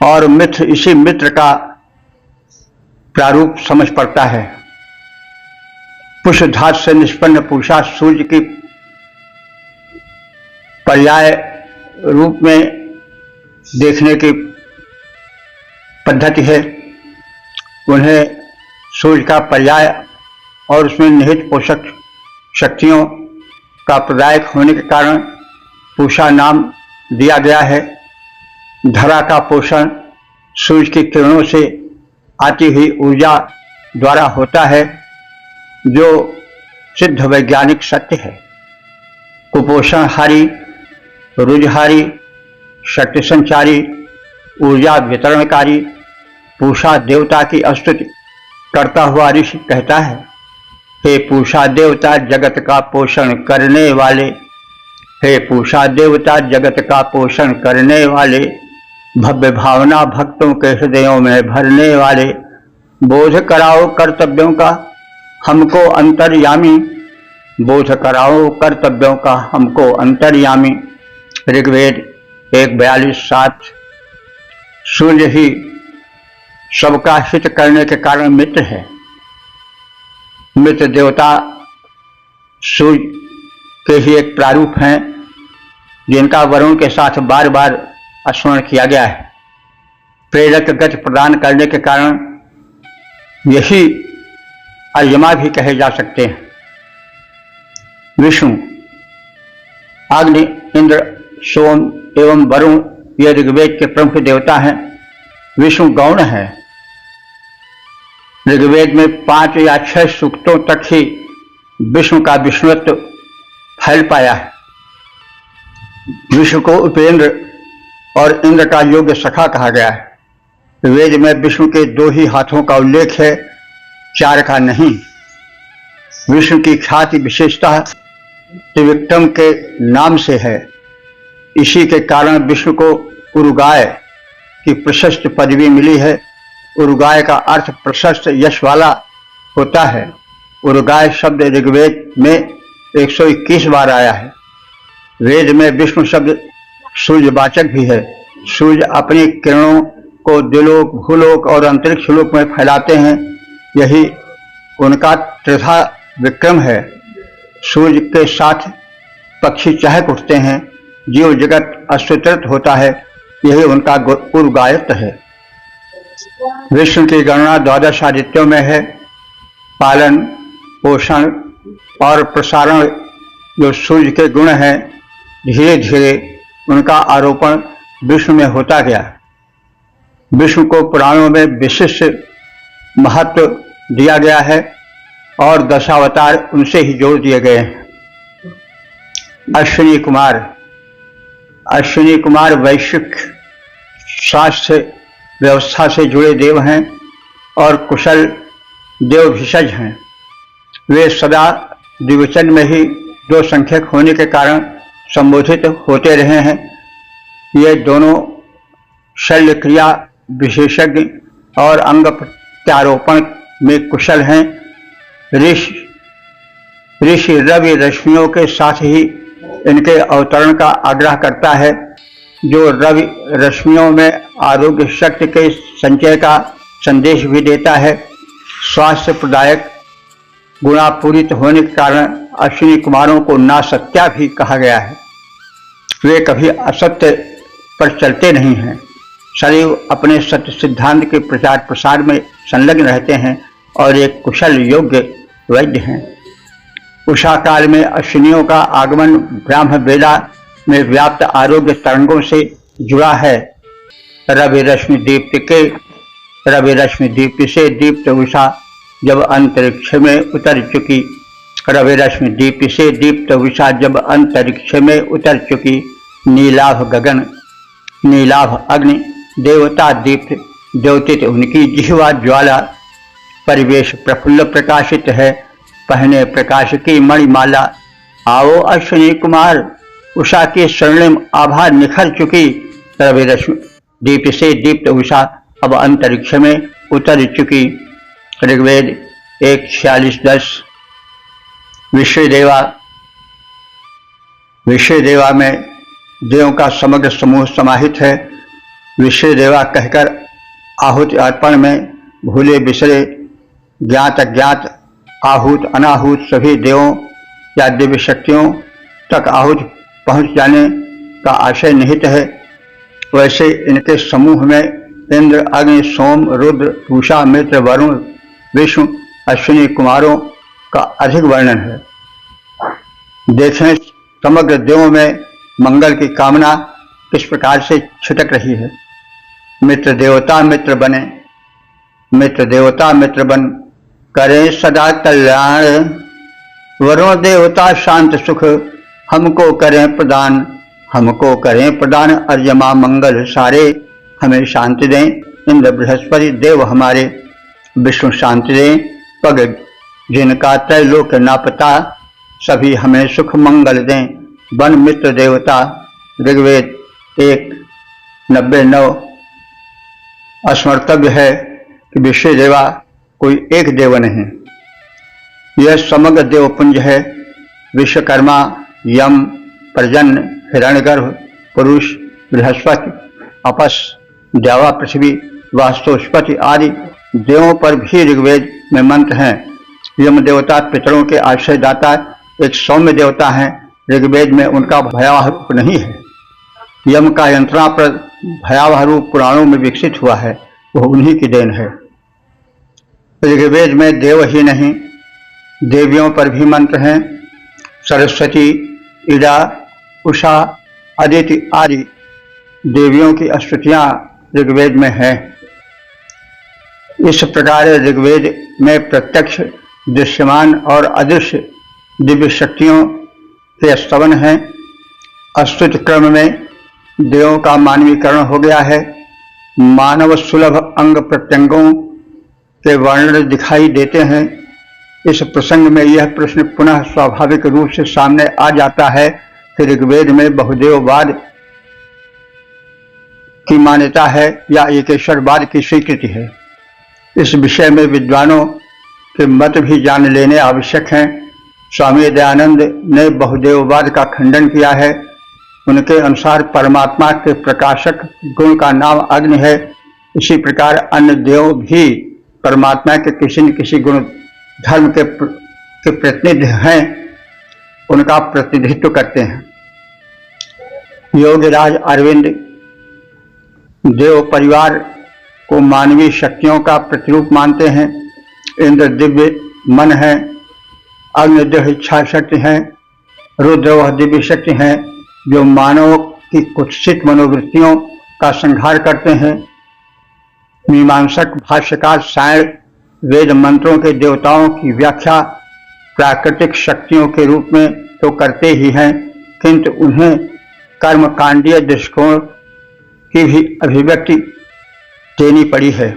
और मित्र, इसी मित्र का प्रारूप समझ पड़ता है। पुष्प धातु से निष्पन्न पूषा सूर्य की पर्याय रूप में देखने की पद्धति है। उन्हें सूर्य का पर्याय और उसमें निहित पोषक शक्तियों का प्रदायक होने के कारण पूषा नाम दिया गया है। धरा का पोषण सूर्य की किरणों से आती हुई ऊर्जा द्वारा होता है, जो सिद्ध वैज्ञानिक सत्य है। कुपोषणहारी, रुजहारी, शक्ति संचारी, ऊर्जा वितरणकारी पूषा देवता की स्तुति करता हुआ ऋषि कहता है, हे पूषा देवता जगत का पोषण करने वाले, हे पूषा देवता जगत का पोषण करने वाले, भव्य भावना भक्तों के हृदयों में भरने वाले, बोध कराओ कर्तव्यों का हमको अंतर्यामी, बोध कराओ कर्तव्यों का हमको अंतर्यामी। ऋग्वेद 1:42-7। सूर्य ही सबका हित करने के कारण मित्र है। मित्र देवता सूर्य के ही एक प्रारूप हैं, जिनका वरुण के साथ बार बार स्मरण किया गया है। प्रेरक गति प्रदान करने के कारण यही अर्यमा भी कहे जा सकते हैं। विष्णु, अग्नि, इंद्र, सोम एवं वरुण ये ऋग्वेद के प्रमुख देवता हैं। विष्णु गौण है। ऋग्वेद में 5 या 6 सूक्तों तक ही विष्णु का विष्णुत्व फैल पाया है। विष्णु को उपेंद्र और इंद्र का योग्य सखा कहा गया है। वेद में विष्णु के 2 ही हाथों का उल्लेख है, 4 का नहीं। विष्णु की ख्याति विशेषतः त्रिविक्रम के नाम से है। इसी के कारण विष्णु को उरुगाय की प्रशस्त पदवी मिली है। उरुगाय का अर्थ प्रशस्त यश वाला होता है। उरुगाय शब्द ऋग्वेद में 121 बार आया है। वेद में विष्णु शब्द सूर्यवाचक भी है। सूर्य अपनी किरणों को द्युलोक, भूलोक और अंतरिक्ष लोक में फैलाते हैं। यही उनका त्रिधा विक्रम है। सूर्य के साथ पक्षी चहक उठते हैं, जीव जगत अस्वीकृत होता है। यही उनका उरुगायत्व है। विष्णु की गणना 12 आदित्यों में है। पालन, पोषण और प्रसारण जो सूर्य के गुण हैं, धीरे धीरे उनका आरोपण विष्णु में होता गया। विष्णु को पुराणों में विशिष्ट महत्व दिया गया है और दशावतार उनसे ही जोड़ दिए गए हैं। अश्विनी कुमार, अश्विनी कुमार वैश्विक स्वास्थ्य व्यवस्था से जुड़े देव हैं और कुशल देव भिषज हैं। वे सदा द्विवचन में ही 2 संख्यक होने के कारण संबोधित होते रहे हैं। ये दोनों शल्य क्रिया विशेषज्ञ और अंग प्रत्यारोपण में कुशल हैं। ऋषि रवि रश्मियों के साथ ही इनके अवतरण का आग्रह करता है, जो रवि रश्मियों में आरोग्य शक्ति के संचय का संदेश भी देता है। स्वास्थ्य प्रदायक गुणापूरित होने के कारण अश्विनी कुमारों को नासत्या भी कहा गया है। वे कभी असत्य पर चलते नहीं हैं, सदैव अपने सत्य सिद्धांत के प्रचार प्रसार में संलग्न रहते हैं और एक कुशल योग्य वैद्य हैं। उषा काल में अश्विनियों का आगमन ब्राह्म वेला में व्याप्त आरोग्य तरंगों से जुड़ा है। रवि रश्मि दीप्ति से दीप्त उषा जब अंतरिक्ष में उतर चुकी, रवि रश्मि दीप्ति से दीप्त उषा जब अंतरिक्ष में उतर चुकी, नीलाभ गगन, नीलाभ अग्नि, देवता दीप्त द्योतित उनकी जिह्वा ज्वाला, परिवेश प्रफुल्ल प्रकाशित है, पहने प्रकाश की मणिमाला। आओ अश्विनी कुमार, उषा की स्वर्णिम आभा निखर चुकी, रवि रश्मि दीप से दीप्त उषा अब अंतरिक्ष में उतर चुकी। ऋग्वेद 1:46-10। विश्वदेवा में देवों का समग्र समूह समाहित है। विश्व देवा कहकर आहुति अर्पण में भूले बिसरे ज्ञात अज्ञात आहूत अनाहूत सभी देवों या दिव्य शक्तियों तक आहुति पहुंच जाने का आशय निहित है। वैसे इनके समूह में इंद्र, अग्नि, सोम, रुद्र, पूषा, मित्र, वरुण, विष्णु, अश्विनी कुमारों का अधिक वर्णन है। देखें समग्र देवों में मंगल की कामना किस प्रकार से छिटक रही है। मित्र देवता मित्र बने, मित्र देवता मित्र बन, करें सदा कल्याण, वरुण देवता शांत सुख, हमको करें प्रदान, हमको करें प्रदान, अर्यमा मंगल सारे, हमें शांति दें। इंद्र बृहस्पति देव हमारे, विष्णु शांति दें। पग जिनका त्रैलोक ना पता, सभी हमें सुख मंगल दें। वन मित्र देवता, ऋग्वेद 1:99। स्मर्तव्य है कि विश्व देवा कोई एक देव नहीं, यह समग्र देवपुंज है। विश्वकर्मा, यम, प्रजन्य, हिरण्यगर्भ, पुरुष, बृहस्पति, अपस, देवा, पृथ्वी, वास्तुस्पति आदि देवों पर भी ऋग्वेद में मंत्र हैं। यम देवता पितरों के आश्रयदाता एक सौम्य देवता हैं। ऋग्वेद में उनका भयावह रूप नहीं है। यम का यंत्रणा पर भयावह रूप पुराणों में विकसित हुआ है, वह उन्हीं की देन है। ऋग्वेद में देव ही नहीं, देवियों पर भी मंत्र हैं। सरस्वती, ईड़ा, उषा, अदिति आदि देवियों की स्तुतियां ऋग्वेद में हैं। इस प्रकार ऋग्वेद में प्रत्यक्ष, दृश्यमान और अदृश्य दिव्य शक्तियों के स्तवन हैं। स्तुति क्रम में देवों का मानवीकरण हो गया है। मानव सुलभ अंग प्रत्यंगों के वर्णन दिखाई देते हैं। इस प्रसंग में यह प्रश्न पुनः स्वाभाविक रूप से सामने आ जाता है कि ऋग्वेद में बहुदेववाद की मान्यता है या एकेश्वरवाद की स्वीकृति है। इस विषय में विद्वानों के मत भी जान लेने आवश्यक हैं। स्वामी दयानंद ने बहुदेववाद का खंडन किया है। उनके अनुसार परमात्मा के प्रकाशक गुण का नाम अग्नि है। इसी प्रकार अन्य देव भी परमात्मा के किसी न किसी गुण धर्म के प्रतिनिधि हैं, उनका प्रतिनिधित्व करते हैं। योगीराज अरविंद देव परिवार को मानवीय शक्तियों का प्रतिरूप मानते हैं। इंद्र दिव्य मन है, अग्नि दृढ़ इच्छा शक्ति है, रुद्र वह दिव्य शक्ति है जो मानव की कुत्सित मनोवृत्तियों का संहार करते हैं। मीमांसक भाष्यकार सायण वेद मंत्रों के देवताओं की व्याख्या प्राकृतिक शक्तियों के रूप में तो करते ही हैं, किंतु उन्हें कर्मकांडीय दृष्टिकोण की भी अभिव्यक्ति देनी पड़ी है।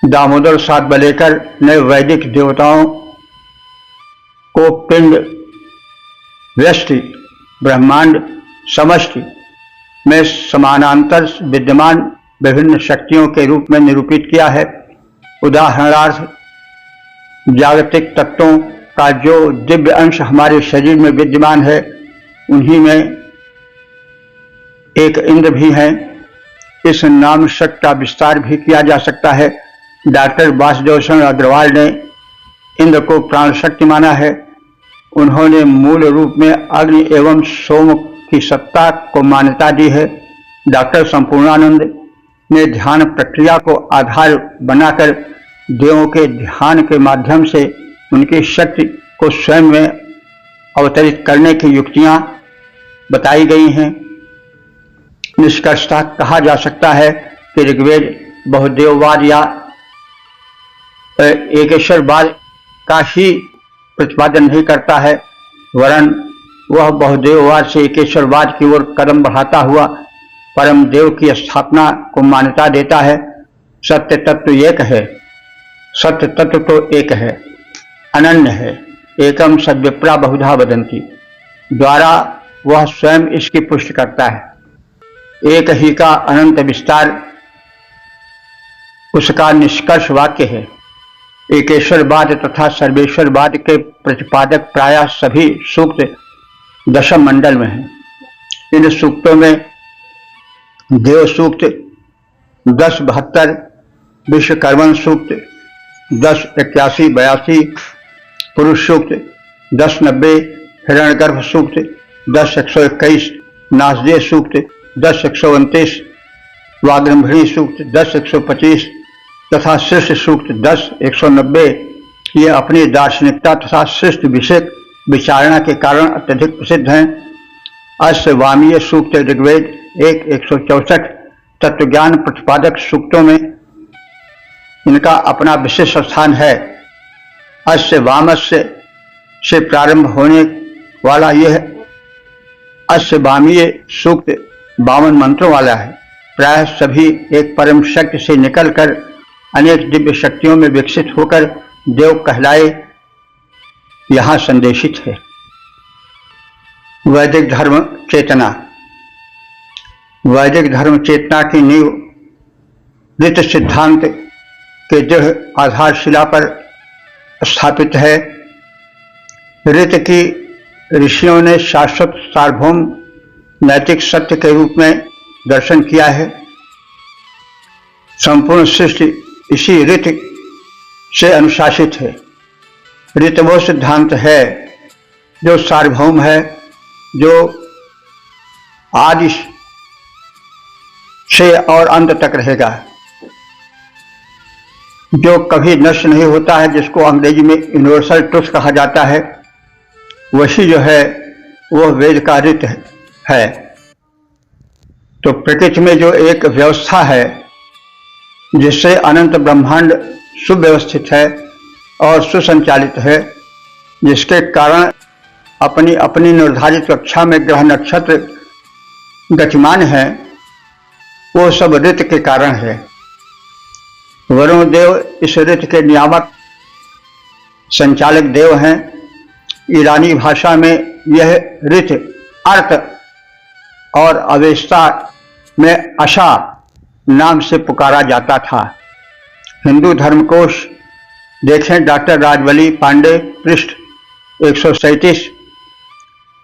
दामोदर सातवलेकर ने वैदिक देवताओं को पिंड, व्यष्टि, ब्रह्मांड, समष्टि में समानांतर विद्यमान विभिन्न शक्तियों के रूप में निरूपित किया है। उदाहरणार्थ जागतिक तत्वों का जो दिव्य अंश हमारे शरीर में विद्यमान है, उन्हीं में एक इंद्र भी है। इस नाम शक्ति का विस्तार भी किया जा सकता है। डॉक्टर वासुदेव अग्रवाल ने इंद्र को प्राण शक्ति माना है। उन्होंने मूल रूप में अग्नि एवं सोम की सत्ता को मान्यता दी है। डॉक्टर संपूर्णानंद ने ध्यान प्रक्रिया को आधार बनाकर देवों के ध्यान के माध्यम से उनकी शक्ति को स्वयं में अवतरित करने की युक्तियां बताई गई हैं। निष्कर्षतः कहा जा सकता है कि ऋग्वेद बहुदेववाद या एकेश्वरवाद का ही प्रतिपादन नहीं करता है, वरन वह बहुदेववाद से एकेश्वरवाद की ओर कदम बढ़ाता हुआ परम देव की स्थापना को मान्यता देता है। सत्य तत्व एक है, सत्य तत्व तो एक है, अनन्य है। एकम सद्विप्रा बहुधा वदन्ति द्वारा वह स्वयं इसकी पुष्टि करता है। एक ही का अनंत विस्तार उसका निष्कर्ष वाक्य है। एकेश्वरवाद तथा सर्वेश्वरवाद के प्रतिपादक प्रायः सभी सूक्त दशम मंडल में हैं। इन सूक्तों में देव सूक्त 1072, विश्वकर्मण सूक्त 1081-82, पुरुष सूक्त 1090, हिरण्यगर्भ सूक्त 10-121, नासदेव सूक्त 10-129, वाग्रंभिणी सूक्त 10-125 तथा शिष्ट सूक्त 10-190 ये अपनी दार्शनिकता तथा शिष्ट विषय विचारणा के कारण अत्यधिक प्रसिद्ध हैं। अश्व वामीय सूक्त ऋग्वेद 1-164 तत्वज्ञान प्रतिपादक सूक्तों में इनका अपना विशेष स्थान है। अश्व वामस्य से प्रारंभ होने वाला यह अश्व वामीय सूक्त 52 मंत्रों वाला है। प्रायः सभी एक परम शक्ति से निकलकर अनेक दिव्य शक्तियों में विकसित होकर देव कहलाए यहाँ संदेशित है। वैदिक धर्म चेतना। वैदिक धर्म चेतना की नींव ऋत सिद्धांत के दृढ़ आधारशिला पर स्थापित है। ऋत की ऋषियों ने शाश्वत सार्वभौम नैतिक सत्य के रूप में दर्शन किया है। संपूर्ण सृष्टि इसी ऋत से अनुशासित है। ऋत वो सिद्धांत है जो सार्वभौम है, जो आदि से और अंत तक रहेगा, जो कभी नष्ट नहीं होता है, जिसको अंग्रेजी में यूनिवर्सल ट्रुथ कहा जाता है। वही जो है वह वेद का ऋत है। तो प्रकृति में जो एक व्यवस्था है जिससे अनंत ब्रह्मांड सुव्यवस्थित है और सुसंचालित है, जिसके कारण अपनी अपनी निर्धारित कक्षा में ग्रह नक्षत्र गतिमान है, वो सब ऋत के कारण है। वरुण देव इस ऋत के नियामक संचालक देव हैं। ईरानी भाषा में यह ऋत अर्थ और अवेस्ता में अशा नाम से पुकारा जाता था। हिंदू धर्मकोश देखें, डॉक्टर राजवली पांडे, पृष्ठ 137।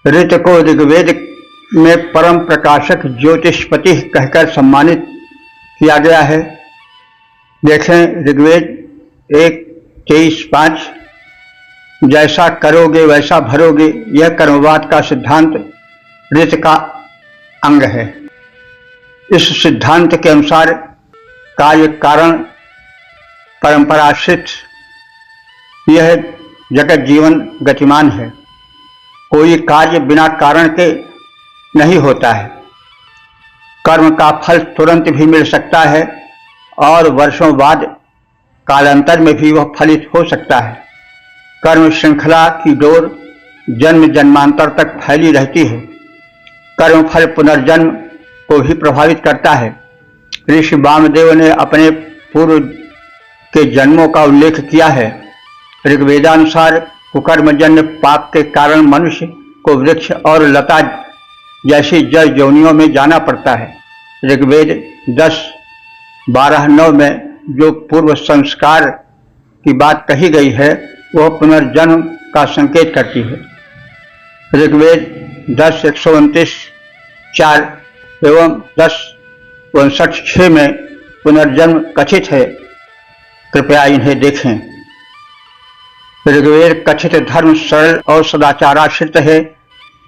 ऋत को ऋग्वेद में परम प्रकाशक ज्योतिषपति कहकर सम्मानित किया गया है। देखें ऋग्वेद 1:23-5। जैसा करोगे वैसा भरोगे, यह कर्मवाद का सिद्धांत ऋत का अंग है। इस सिद्धांत के अनुसार कार्य कारण परंपराश्रित यह जगत जीवन गतिमान है। कोई कार्य बिना कारण के नहीं होता है। कर्म का फल तुरंत भी मिल सकता है और वर्षों बाद कालांतर में भी वह फलित हो सकता है। कर्म श्रृंखला की डोर जन्म जन्मांतर तक फैली रहती है। कर्म फल पुनर्जन्म को भी प्रभावित करता है। ऋषि वामदेव ने अपने पूर्व के जन्मों का उल्लेख किया है। ऋग्वेदानुसार कुकर्मजन्य पाप के कारण मनुष्य को वृक्ष और लता जैसी जड़ योनियों में जाना पड़ता है। ऋग्वेद 10:12-9 में जो पूर्व संस्कार की बात कही गई है वह पुनर्जन्म का संकेत करती है। ऋग्वेद 10:129-4 एवं 10:59-6 में पुनर्जन्म कथित है। कृपया इन्हें देखें। ऋग्वेद कथित धर्म सरल और सदाचाराश्रित है।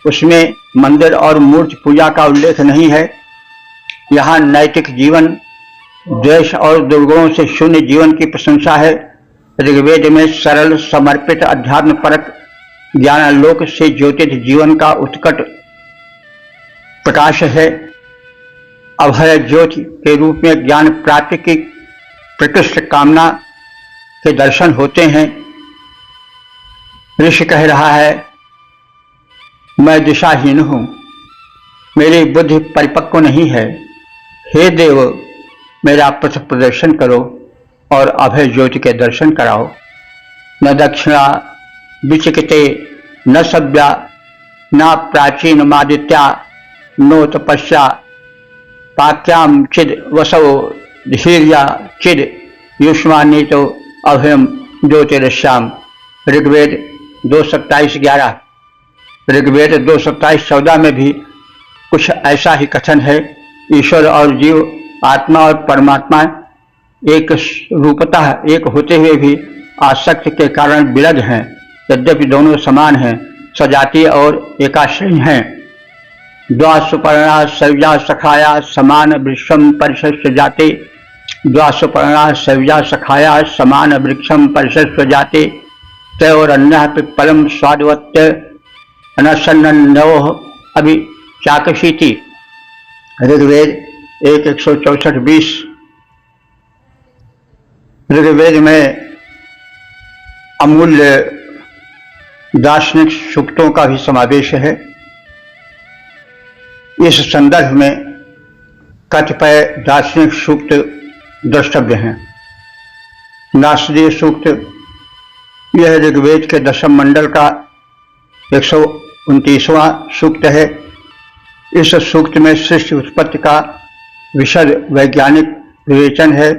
उसमें मंदिर और मूर्ति पूजा का उल्लेख नहीं है। यहाँ नैतिक जीवन, द्वेष और दुर्गुणों से शून्य जीवन की प्रशंसा है। ऋग्वेद में सरल समर्पित अध्यात्म परक ज्ञानालोक से ज्योतित जीवन का उत्कट प्रकाश है। अभय ज्योति के रूप में ज्ञान प्राप्ति की प्रकृष्ट कामना के दर्शन होते हैं। ऋषि कह रहा है, मैं दिशाहीन हूं, मेरी बुद्धि परिपक्व नहीं है। हे देव, मेरा पथ प्रदर्शन करो और अभय ज्योति के दर्शन कराओ। न दक्षिणा विचिकिते न सभ्या न प्राचीन मादित्या नो तपस्या पाक्याम चिद वसव धीर्या चिद युष्मान्वितो अभयम ज्योतिरश्याम। ऋग्वेद 2:27-11। ऋग्वेद 2:27-14 में भी कुछ ऐसा ही कथन है। ईश्वर और जीव, आत्मा और परमात्मा एक रूपतः एक होते हुए भी आसक्ति के कारण विलग हैं। यद्यपि दोनों समान हैं, सजातीय और एकाश्रयी हैं। द्वासुपर्णा सविजा सखाया समान वृक्षम परिशस्य जाते। द्वासुपर्णा सविजा सखाया समान वृक्षम परिशस्य जाते। तयोरन्यः पिप्पलम स्वादवत्य अनसन्नोह अभि चाकशीति। ऋग्वेद 1:164-20। ऋग्वेद में अमूल्य दार्शनिक सूक्तों का भी समावेश है। इस संदर्भ में कतिपय दार्शनिक सूक्त द्रष्टव्य हैं। नासदीय सूक्त, यह ऋग्वेद के दशम मंडल का 129वां सूक्त है। इस सूक्त में सृष्टि उत्पत्ति का विशद वैज्ञानिक विवेचन है।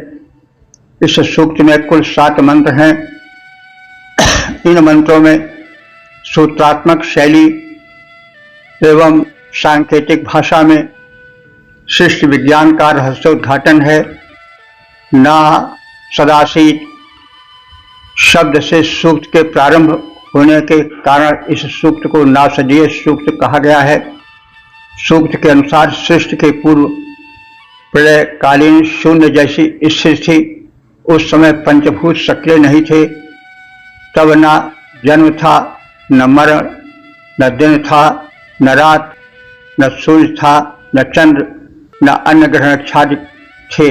इस सूक्त में कुल 7 मंत्र हैं। इन मंत्रों में सूत्रात्मक शैली एवं सांकेतिक भाषा में सृष्टि विज्ञान का रहस्योद्घाटन है। ना सदासीत शब्द से सूक्त के प्रारंभ होने के कारण इस सूक्त को नासदीय सूक्त कहा गया है। सूक्त के अनुसार सृष्टि के पूर्व प्रलयकालीन शून्य जैसी स्थिति थी। उस समय पंचभूत सक्रिय नहीं थे। तब न जन्म था, न मरण, न दिन था, न रात, न सूर्य था, न चंद्र, न अन्न ग्रहण छाद थे।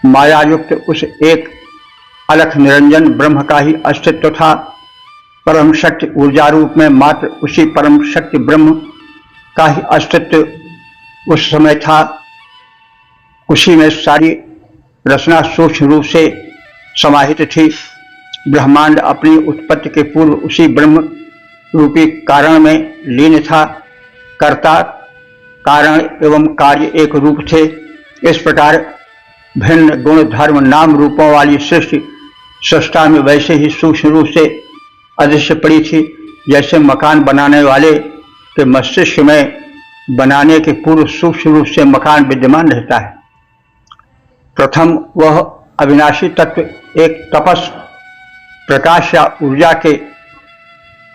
मायायुक्त उस एक अलख निरंजन ब्रह्म का ही अस्तित्व था। परम शक्ति ऊर्जा रूप में मात्र उसी परम शक्ति ब्रह्म का ही अस्तित्व उस समय था। उसी में सारी रचना सूक्ष्म रूप से समाहित थी। ब्रह्मांड अपनी उत्पत्ति के पूर्व उसी ब्रह्म रूपी कारण में लीन था। कर्ता, कारण एवं कार्य एक रूप थे। इस प्रकार भिन्न गुण धर्म नाम रूपों वाली सृष्टि सृष्टा में वैसे ही सूक्ष्म रूप से अदृश्य पड़ी थी जैसे मकान बनाने वाले के मस्तिष्क में बनाने के पूर्व सूक्ष्म रूप से मकान विद्यमान रहता है। प्रथम वह अविनाशी तत्व एक तपस, प्रकाश या ऊर्जा के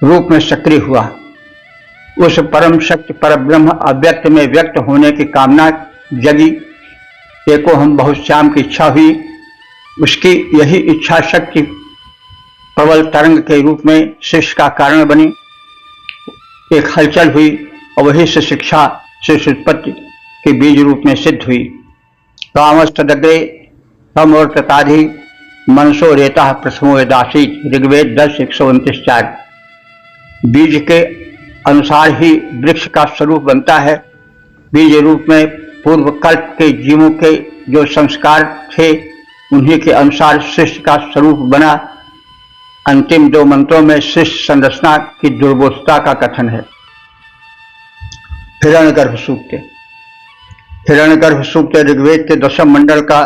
रूप में सक्रिय हुआ। उस परम शक्ति पर ब्रह्म अव्यक्त में व्यक्त होने की कामना जगी। एको हम बहुश्याम की इच्छा हुई। उसकी यही इच्छा शक्ति प्रबल तरंग के रूप में सृष्टि का कारण बनी। एक हलचल हुई और वही से शिक्षा सृष्टि उत्पत्ति के बीज रूप में सिद्ध हुई। कामस्तदग्रे तमोर्तताधि मनसो रेता प्रथमो यदासीत। ऋग्वेद 10:129-4। बीज के अनुसार ही वृक्ष का स्वरूप बनता है। बीज रूप में पूर्व कल्प के जीवों के जो संस्कार थे उन्हीं के अनुसार सृष्टि का स्वरूप बना। अंतिम 2 मंत्रों में सृष्टि संरचना की दुर्बोधता का कथन है। हिरण्यगर्भ सूक्त। हिरण्यगर्भ सूक्त ऋग्वेद के दशम मंडल का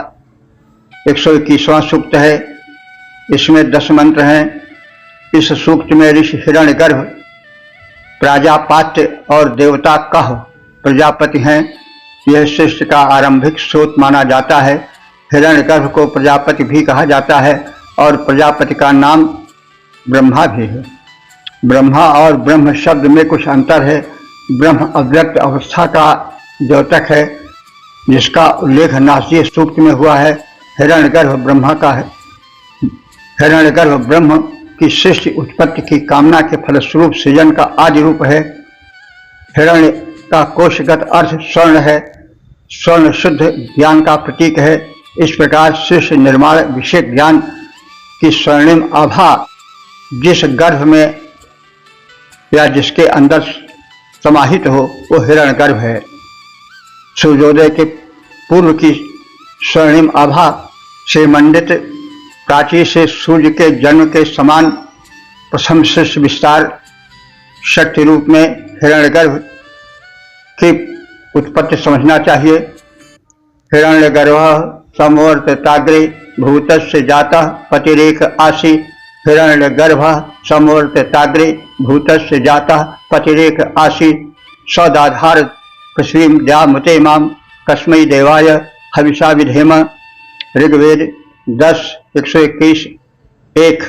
121वां सूक्त है। इसमें 10 मंत्र हैं। इस सूक्त में ऋषि हिरण्यगर्भ, प्राजापात्य और देवता कह प्रजापति हैं। यह सृष्टि का आरंभिक स्रोत माना जाता है। हिरण्यगर्भ को प्रजापति भी कहा जाता है और प्रजापति का नाम ब्रह्मा भी है। ब्रह्मा और ब्रह्म शब्द में कुछ अंतर है। ब्रह्म अव्यक्त अवस्था का द्योतक है जिसका उल्लेख नासदीय सूक्त में हुआ है। हिरण्यगर्भ ब्रह्मा का है। हिरण्यगर्भ ब्रह्म की सृष्टि उत्पत्ति की कामना के फलस्वरूप सृजन का आदि रूप है। हिरण्य का कोशगत अर्थ स्वर्ण है। स्वर्ण शुद्ध ज्ञान का प्रतीक है। इस प्रकार सृष्टि निर्माण विषय ज्ञान की स्वर्णिम आभा जिस गर्भ में या जिसके अंदर समाहित हो वो हिरण्यगर्भ है। सूर्योदय के पूर्व की स्वर्णिम आभा से मंडित प्राचीर से सूर्य के जन्म के समान प्रथम सृष्टि विस्तार शक्ति रूप में हिरण्यगर्भ की उत्पत्ति समझना चाहिए। हिरण्यगर्भ समवर्तताग्रे भूतस्य जातः पतिरेक आसी। हिरण्यगर्भ समवर्तताग्रे भूतस्य जातः पतिरेक आसी। सदाधार पृथ्वीद्यामुते माम कस्मै देवाय हविषा विधेम। ऋग्वेद 10:121 1।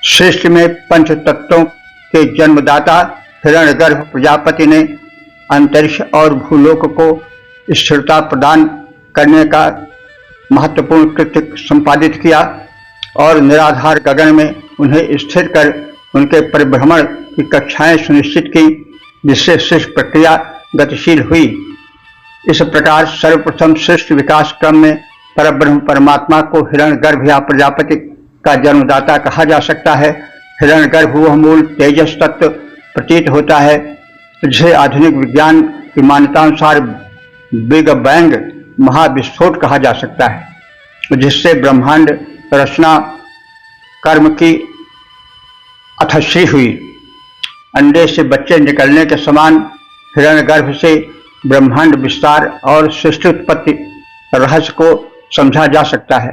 सृष्टि में पंच तत्वों के जन्मदाता हिरण्यगर्भ प्रजापति ने अंतरिक्ष और भूलोक को स्थिरता प्रदान करने का महत्वपूर्ण कृत्य संपादित किया और निराधार गगन में उन्हें स्थिर कर उनके परिभ्रमण की कक्षाएं सुनिश्चित की, जिससे सृष्टि प्रक्रिया गतिशील हुई। इस प्रकार सर्वप्रथम सृष्टि विकास क्रम में परब्रह्म परमात्मा को हिरण्यगर्भ या प्रजापति का जन्मदाता कहा जा सकता है। हिरण्यगर्भ वह मूल तेजस तत्व प्रतीत होता है जिसे आधुनिक विज्ञान की मान्यतानुसार बिग बैंग महाविस्फोट कहा जा सकता है, जिससे ब्रह्मांड रचना कर्म की अथश्री हुई। अंडे से बच्चे निकलने के समान हिरण्यगर्भ से ब्रह्मांड विस्तार और सृष्टि उत्पत्ति रहस्य को समझा जा सकता है।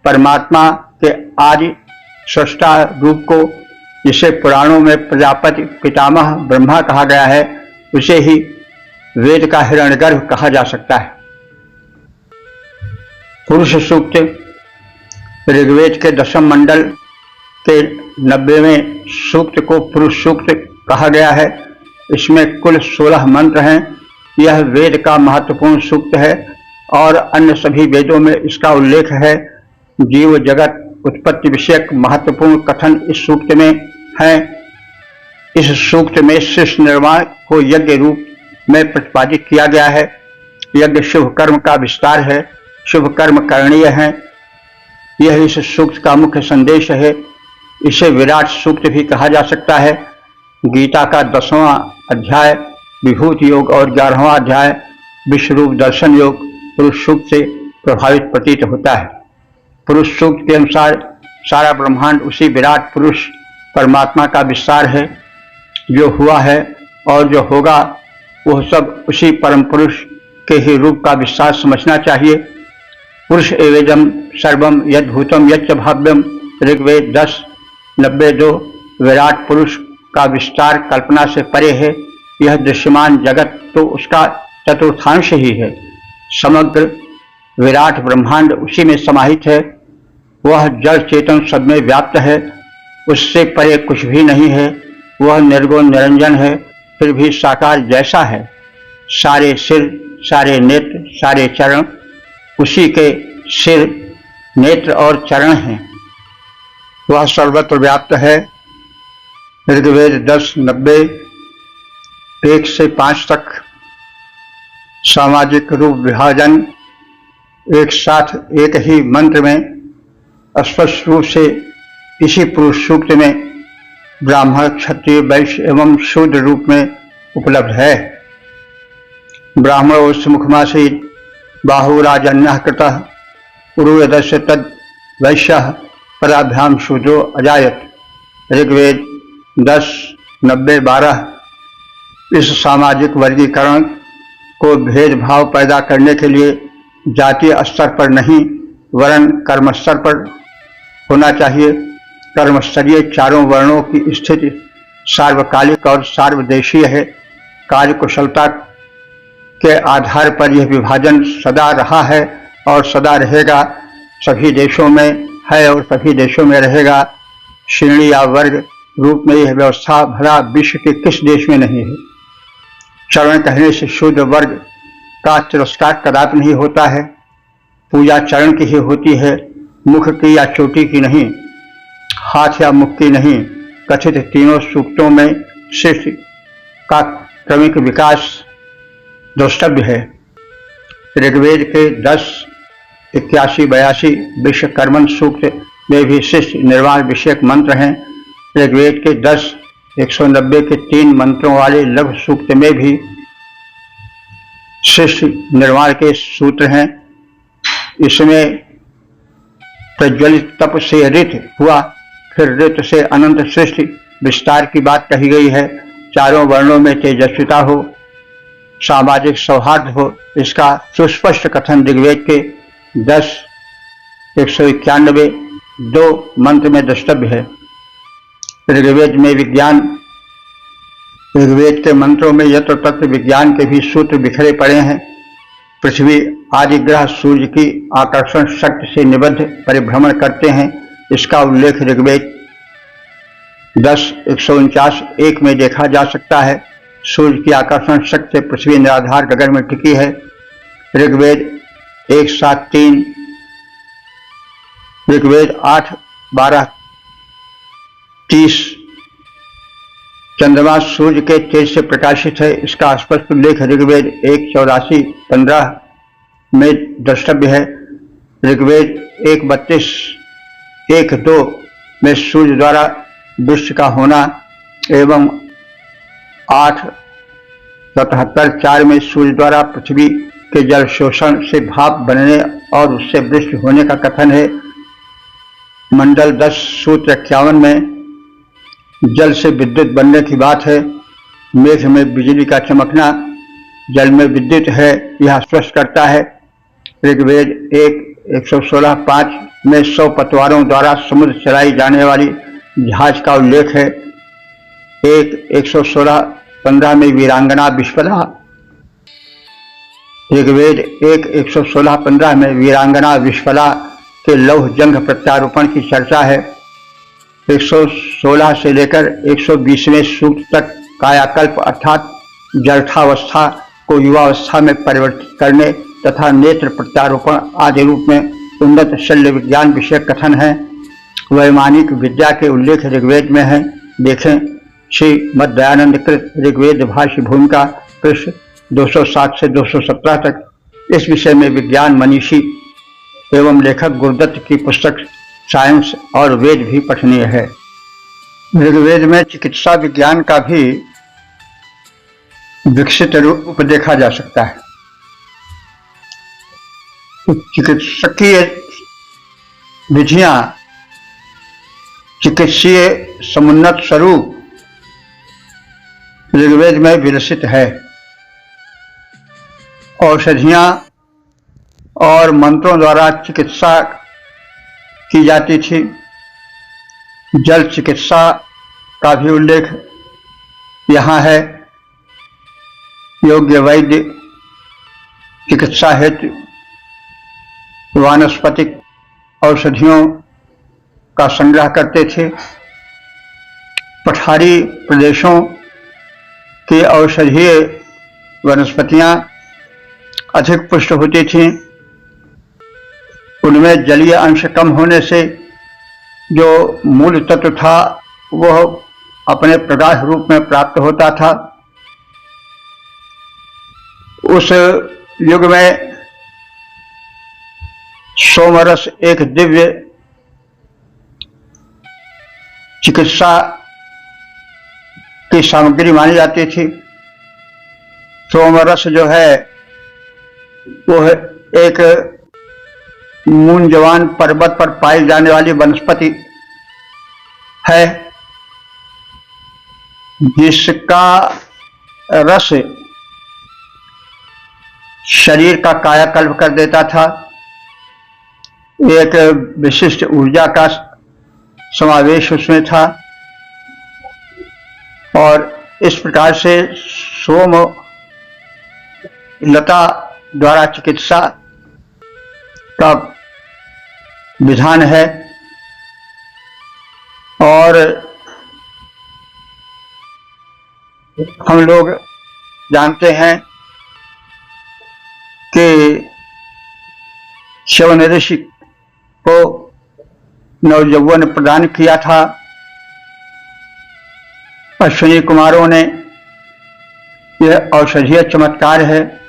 परमात्मा के आदि सृष्टा रूप को, जिसे पुराणों में प्रजापति पितामह ब्रह्मा कहा गया है, उसे ही वेद का हिरण्यगर्भ कहा जा सकता है। पुरुष सूक्त ऋग्वेद के 10वें मंडल के 90वें सूक्त को पुरुष सूक्त कहा गया है। इसमें कुल 16 मंत्र हैं। यह वेद का महत्वपूर्ण सूक्त है और अन्य सभी वेदों में इसका उल्लेख है। जीव जगत उत्पत्ति विषयक महत्वपूर्ण कथन इस सूक्त में है। इस सूक्त में सृष्टि निर्माण को यज्ञ रूप में प्रतिपादित किया गया है। यज्ञ शुभ कर्म का विस्तार है, शुभ कर्म करणीय है। यह इस सूक्त का मुख्य संदेश है। इसे विराट सूक्त भी कहा जा सकता है। गीता का 10वां अध्याय विभूति योग और 11वां अध्याय विश्वरूप दर्शन योग पुरुष सूक्त से प्रभावित प्रतीत होता है। पुरुष सूक्त के अनुसार सारा ब्रह्मांड उसी विराट पुरुष परमात्मा का विस्तार है। जो हुआ है और जो होगा वह सब उसी परम पुरुष के ही रूप का विस्तार समझना चाहिए। पुरुष एवेदम सर्वम यद भूतम यच्च भाव्यम ऋग्वेद 10:92। विराट पुरुष का विस्तार कल्पना से परे है। यह दृश्यमान जगत तो उसका चतुर्थांश ही है। समग्र विराट ब्रह्मांड उसी में समाहित है। वह जड़ चेतन सब में व्याप्त है। उससे परे कुछ भी नहीं है। वह निर्गुण निरंजन है, फिर भी साकार जैसा है। सारे सिर, सारे नेत्र, सारे चरण उसी के सिर, नेत्र और चरण हैं। वह सर्वत्र व्याप्त है। ऋग्वेद 10:90 1 से 5 तक सामाजिक रूप विभाजन एक साथ एक ही मंत्र में स्पष्ट रूप से इसी पुरुष सूक्त में ब्राह्मण, क्षत्रिय, वैश्य एवं शूद्र रूप में उपलब्ध है। ब्राह्मणोस्य मुखमासीत् बाहुराजन्यः कृतः उरुयदस्य तद वैश्यः पराभ्याम शूद्रो अजायत। ऋग्वेद 10:90-12। इस सामाजिक वर्गीकरण को भेदभाव पैदा करने के लिए जातीय स्तर पर नहीं वरन कर्म स्तर पर होना चाहिए। कर्मस्तरीय चारों वर्णों की स्थिति सार्वकालिक और सार्वदेशीय है। कार्यकुशलता के आधार पर यह विभाजन सदा रहा है और सदा रहेगा। सभी देशों में है और सभी देशों में रहेगा। श्रेणी या वर्ग रूप में यह व्यवस्था भला विश्व के किस देश में नहीं है। चरण कहने से शूद्र वर्ग का तिरस्कार कदापि नहीं होता है। पूजा चरण की ही होती है, मुख की या चोटी की नहीं, हाथ या मुख की नहीं। कथित तीनों सूक्तों में सृष्टि का क्रमिक विकास द्रष्टव्य है। ऋग्वेद के 10:81-82 विश्वकर्मण सूक्त में भी सृष्टि निर्माण विषयक मंत्र हैं। ऋग्वेद के 10:190 के 3 मंत्रों वाले लघु सूक्त में भी सृष्टि निर्माण के सूत्र हैं। इसमें प्रज्वलित तप से ऋत हुआ, फिर ऋत से अनंत सृष्टि विस्तार की बात कही गई है। चारों वर्णों में तेजस्विता हो, सामाजिक सौहार्द हो, इसका सुस्पष्ट कथन ऋग्वेद के 10:191 2 मंत्र में द्रष्टव्य है। ऋग्वेद में विज्ञान ऋग्वेद के मंत्रों में यत्र तत्र विज्ञान के भी सूत्र बिखरे पड़े हैं। पृथ्वी आदि ग्रह सूर्य की आकर्षण शक्ति से निबद्ध परिभ्रमण करते हैं। इसका उल्लेख ऋग्वेद 10:149 में देखा जा सकता है। सूर्य की आकर्षण शक्ति से पृथ्वी निराधार गगन में टिकी है। ऋग्वेद 1:7-3, ऋग्वेद 8:12-30 चंद्रमा सूर्य के तेज से प्रकाशित है। इसका स्पष्ट उल्लेख ऋग्वेद 1:84-15 में द्रष्टव्य है। ऋग्वेद 1:32-1-2 में सूर्य द्वारा वृक्ष का होना एवं 8:77-4 में सूर्य द्वारा पृथ्वी के जल शोषण से भाप बनने और उससे वृष्टि होने का कथन है। मंडल 10 सूत्र 51 में जल से विद्युत बनने की बात है। मेघ में बिजली का चमकना जल में विद्युत है, यह स्पष्ट करता है। ऋग्वेद 1:116-5 में 100 पतवारों द्वारा समुद्र चलाई जाने वाली जहाज का उल्लेख है। 1:116-15 में वीरांगना विश्वला, ऋग्वेद 1:116-15 में वीरांगना विश्वला के लौह जंग प्रत्यारोपण की चर्चा है। 116 से लेकर 120वें सूक्त तक कायाकल्प अर्थात जड़ठावस्था को युवावस्था में परिवर्तित करने तथा नेत्र प्रत्यारोपण आदि रूप में उन्नत शल्य विज्ञान विषय कथन है। वैमानिक विद्या के उल्लेख ऋग्वेद में है। देखें श्री मद्दयानंद कृत ऋग्वेद भाष्य भूमिका पृष्ठ 207 से 217 तक। इस विषय में विज्ञान मनीषी एवं लेखक गुरुदत्त की पुस्तक साइंस और वेद भी पठनीय है। ऋग्वेद में चिकित्सा विज्ञान का भी विकसित रूप देखा जा सकता है। चिकित्सकीय विधियां चिकित्सीय समुन्नत स्वरूप ऋग्वेद में विलसित है। औषधियां और मंत्रों द्वारा चिकित्सा की जाती थी। जल चिकित्सा का भी उल्लेख यहाँ है। योग्य वैद्य चिकित्सा हेतु वानस्पतिक औषधियों का संग्रह करते थे। पठारी प्रदेशों की औषधीय वनस्पतियां अधिक पुष्ट होती थीं। उनमें जलीय अंश कम होने से जो मूल तत्व था वह अपने प्रकाश रूप में प्राप्त होता था। उस युग में सोमरस एक दिव्य चिकित्सा की सामग्री मानी जाती थी। सोमरस जो है वो एक मूंजवान पर्वत पर पाई जाने वाली वनस्पति है, जिसका रस शरीर का कायाकल्प कर देता था। एक विशिष्ट ऊर्जा का समावेश उसमें था और इस प्रकार से सोम लता द्वारा चिकित्सा का विधान है। और हम लोग जानते हैं कि च्यवन ऋषि को नवयौवन प्रदान किया था। अश्विनी कुमारों ने, यह औषधीय चमत्कार है।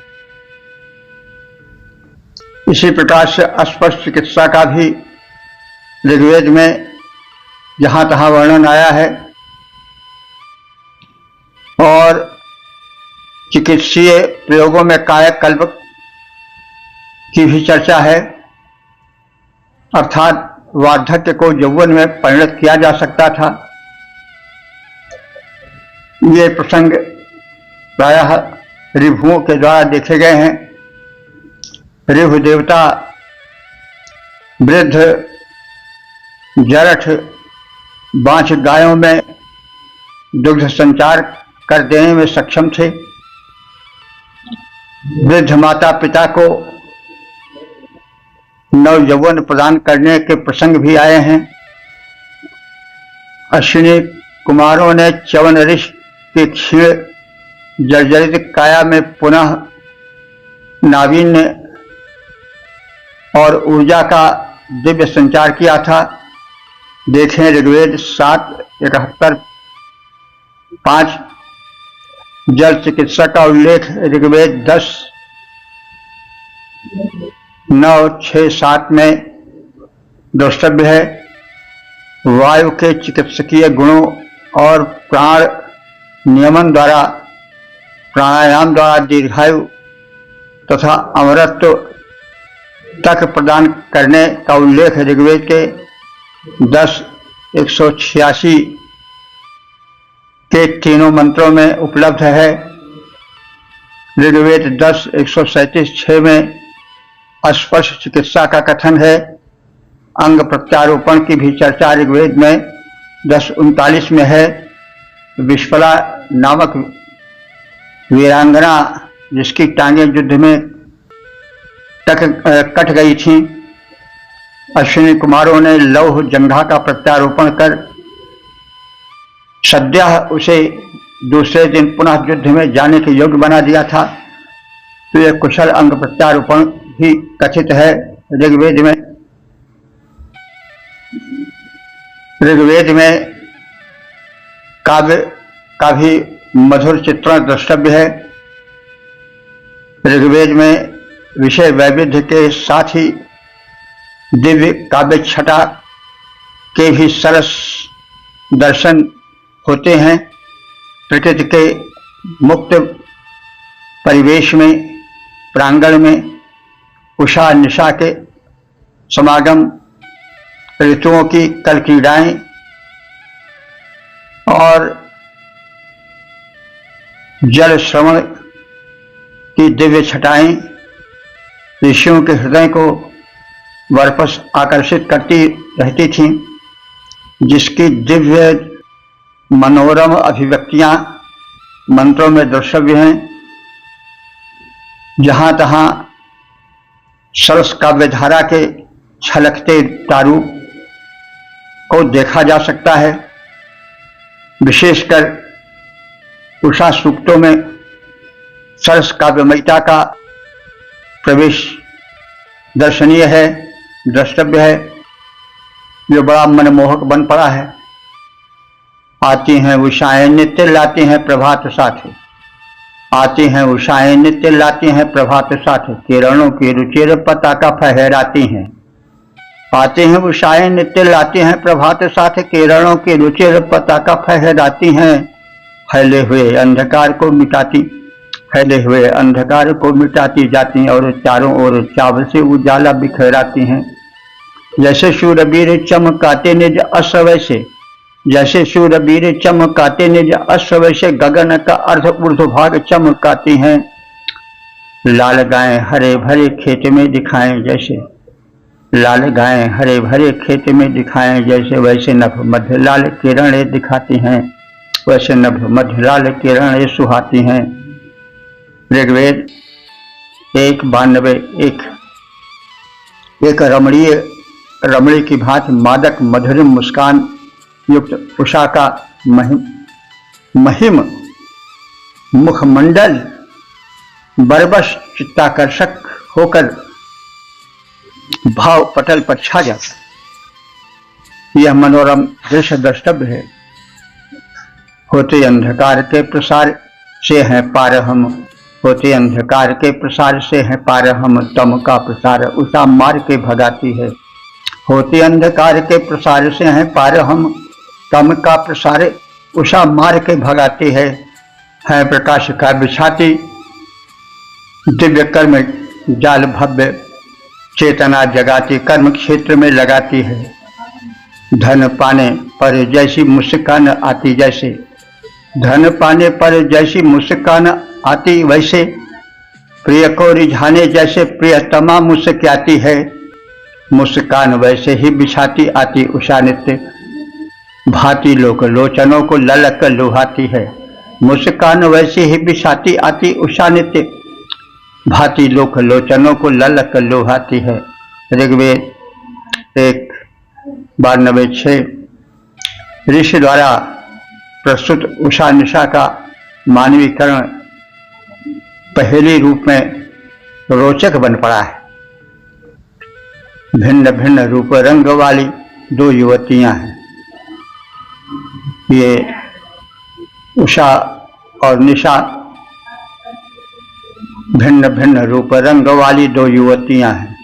इसी प्रकार से अस्पर्श चिकित्सा का भी ऋग्वेद में जहां तहां वर्णन आया है और चिकित्सीय प्रयोगों में कायाकल्प की भी चर्चा है, अर्थात वार्धक्य को यौवन में परिणत किया जा सकता था। ये प्रसंग प्रायः ऋभुओं के द्वारा देखे गए हैं। ऋभु देवता वृद्ध जरठ बांझ गायों में दुग्ध संचार कर देने में सक्षम थे। वृद्ध माता पिता को नवयौवन प्रदान करने के प्रसंग भी आए हैं। अश्विनी कुमारों ने च्यवन ऋषि की क्षीण जर्जरित काया में पुनः नावीन्य और ऊर्जा का दिव्य संचार किया था। देखें ऋग्वेद 7:71-5। जल चिकित्सा का उल्लेख ऋग्वेद 10:9-6-7 में द्रष्टव्य है। वायु के चिकित्सकीय गुणों और प्राण नियमन द्वारा, प्राणायाम द्वारा दीर्घायु तथा अमरत्व तक प्रदान करने का उल्लेख ऋग्वेद के 10:186 के तीनों मंत्रों में उपलब्ध है। ऋग्वेद 10:137-6 में स्पर्श चिकित्सा का कथन है। अंग प्रत्यारोपण की भी चर्चा ऋग्वेद में 10:39 में है। विश्वला नामक वीरांगना जिसकी टांगें युद्ध में कट गई थीं, अश्विनी कुमारों ने लौह जंघा का प्रत्यारोपण कर सद्यः उसे दूसरे दिन पुनः युद्ध में जाने के योग्य बना दिया था। तो यह कुशल अंग प्रत्यारोपण भी कथित है ऋग्वेद में। ऋग्वेद में काव्य का भी मधुर चित्रण द्रष्टव्य है। ऋग्वेद में विषय वैविध्य के साथ ही दिव्य काव्य छटा के भी सरस दर्शन होते हैं। प्रकृति के मुक्त परिवेश में, प्रांगण में उषा निशा के समागम, ऋतुओं की कल क्रीड़ाएं और जल श्रवण की दिव्य छटाएं ऋषियों के हृदय को वापस आकर्षित करती रहती थीं, जिसकी दिव्य मनोरम अभिव्यक्तियां मंत्रों में द्रष्टव्य हैं। जहां तहां सरस काव्यधारा के छलकते प्रारूप को देखा जा सकता है। विशेषकर उषा सूक्तों में सरस काव्यमयता का प्रवेश दर्शनीय है, द्रष्टव्य है, जो बड़ा मनमोहक बन पड़ा है। आती हैं उषाएं नित्य लाती हैं प्रभात साथे, आती हैं उषाएं नित्य लाती हैं प्रभात साथे, किरणों की रुचिर पताका फहराती हैं। आती हैं उषाएं नित्य लाती हैं प्रभात साथे, किरणों की रुचिर पताका फहराती हैं। फैले हुए अंधकार को मिटाती, फैले हुए अंधकार को मिटाती जाती हैं और चारों ओर चाव से उजाला बिखराती हैं। जैसे शूरवीर चमकाते निज अश्व वैसे, जैसे शूरवीर चमकाते निज अश्व वैसे, गगन का अर्ध ऊर्ध्व भाग चमकाती हैं। लाल गायें हरे भरे खेत में दिखाएं जैसे, लाल गायें हरे भरे खेत में दिखाएं जैसे, वैसे नभ मध्य लाल किरणें दिखाती हैं, वैसे नभ मध्य लाल किरणें सुहाती हैं। ऋग्वेद 1:92। एक रमणी की भांति मादक मधुर मुस्कान युक्त उषा का महिम मुखमंडल बरबस चित्ताकर्षक होकर भाव पटल पर छा जाता। यह मनोरम दृश्य द्रष्टव्य है। होते अंधकार के प्रसार से हैं पार हम, होते अंधकार के प्रसार से हैं पार हम, तम का प्रसार उषा मार के भगाती है। होते अंधकार के प्रसार से हैं पार हम, तम का प्रसार उषा मार के भगाती है। प्रकाश का बिछाती दिव्य कर्म जाल भव्य चेतना जगाती, कर्म क्षेत्र में लगाती है। धन पाने पर जैसी मुस्कान आती, जैसे धन पाने पर जैसी मुस्कान आती, वैसे प्रिय को रिझाने जैसे प्रियतमा मुस्काती है। मुस्कान वैसे ही बिछाती आती उषा नित्य, भांति लोक लोचनों को ललक लुभाती है। मुस्कान वैसी ही बिछाती आती उषा नित्य, भांति लोक लोचनों को ललक लोभाती है। ऋग्वेद 1:92-6 ऋषि द्वारा प्रस्तुत उषा निशा का मानवीकरण पहेली रूप में रोचक बन पड़ा है। भिन्न भिन्न रूप रंग वाली दो युवतियां हैं। ये उषा और निशा भिन्न भिन्न रूप रंग वाली दो युवतियां हैं।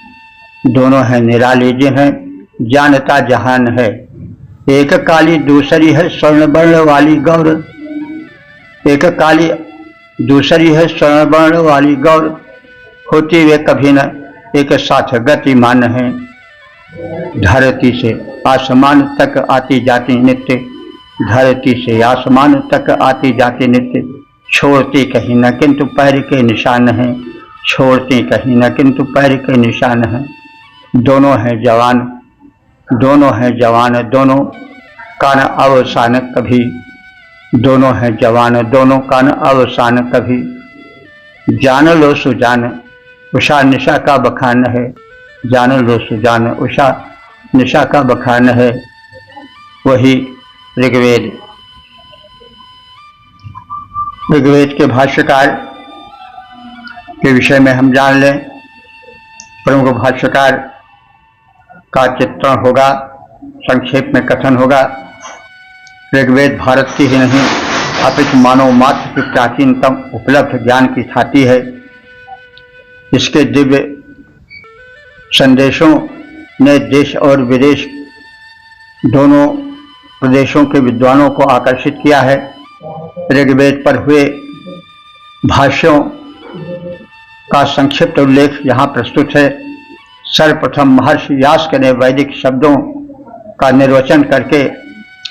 दोनों हैं निराली, जिन्हें जानता जहान है। एक काली दूसरी है स्वर्ण वर्ण वाली गौर, एक काली दूसरी है स्वर्ण वर्ण वाली गौर, होती वे कभी न एक साथ गतिमान है। धरती से आसमान तक आती जाती नित्य, धरती से आसमान तक आती जाती नित्य, छोड़ती कहीं न किंतु पैर के निशान हैं, छोड़ती कहीं न किंतु पैर के निशान हैं। दोनों हैं जवान, दोनों हैं जवान, दोनों का न अवसान कभी, दोनों हैं जवान, दोनों का न अवसान कभी। जान लो सुजान उषा निशा का बखान है, जान लो सुजान उषा निशा का बखान है। वही ऋग्वेद के भाष्यकार के विषय में हम जान लें। प्रमुख भाष्यकार का चित्रण होगा, संक्षेप में कथन होगा। ऋग्वेद भारत की ही नहीं अपितु मानव मात्र की प्राचीनतम उपलब्ध ज्ञान की थाती है। इसके दिव्य संदेशों ने देश और विदेश दोनों प्रदेशों के विद्वानों को आकर्षित किया है। ऋग्वेद पर हुए भाष्यों का संक्षिप्त उल्लेख यहाँ प्रस्तुत है। सर्वप्रथम महर्षि यास्क ने वैदिक शब्दों का निर्वचन करके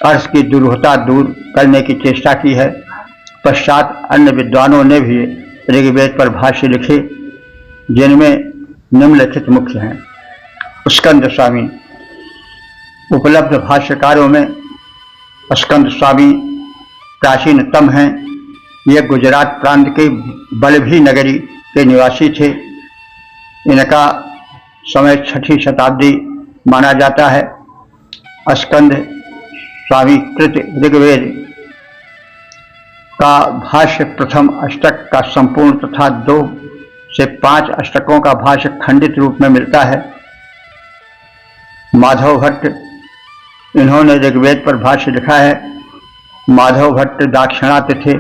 अर्थ की दुरूहता दूर करने की चेष्टा की है। पश्चात अन्य विद्वानों ने भी ऋग्वेद पर भाष्य लिखे, जिनमें निम्नलिखित मुख्य हैं। स्कंद स्वामी। उपलब्ध भाष्यकारों में स्कंद स्वामी प्राचीनतम हैं। ये गुजरात प्रांत के बलभी नगरी के निवासी थे। इनका समय 6ठी शताब्दी माना जाता है। स्कंद स्वामी कृत ऋग्वेद का भाष्य प्रथम अष्टक का संपूर्ण तथा 2 से 5 अष्टकों का भाष्य खंडित रूप में मिलता है। माधव भट्ट, इन्होंने ऋग्वेद पर भाष्य लिखा है। माधव भट्ट दाक्षिणात्य थे।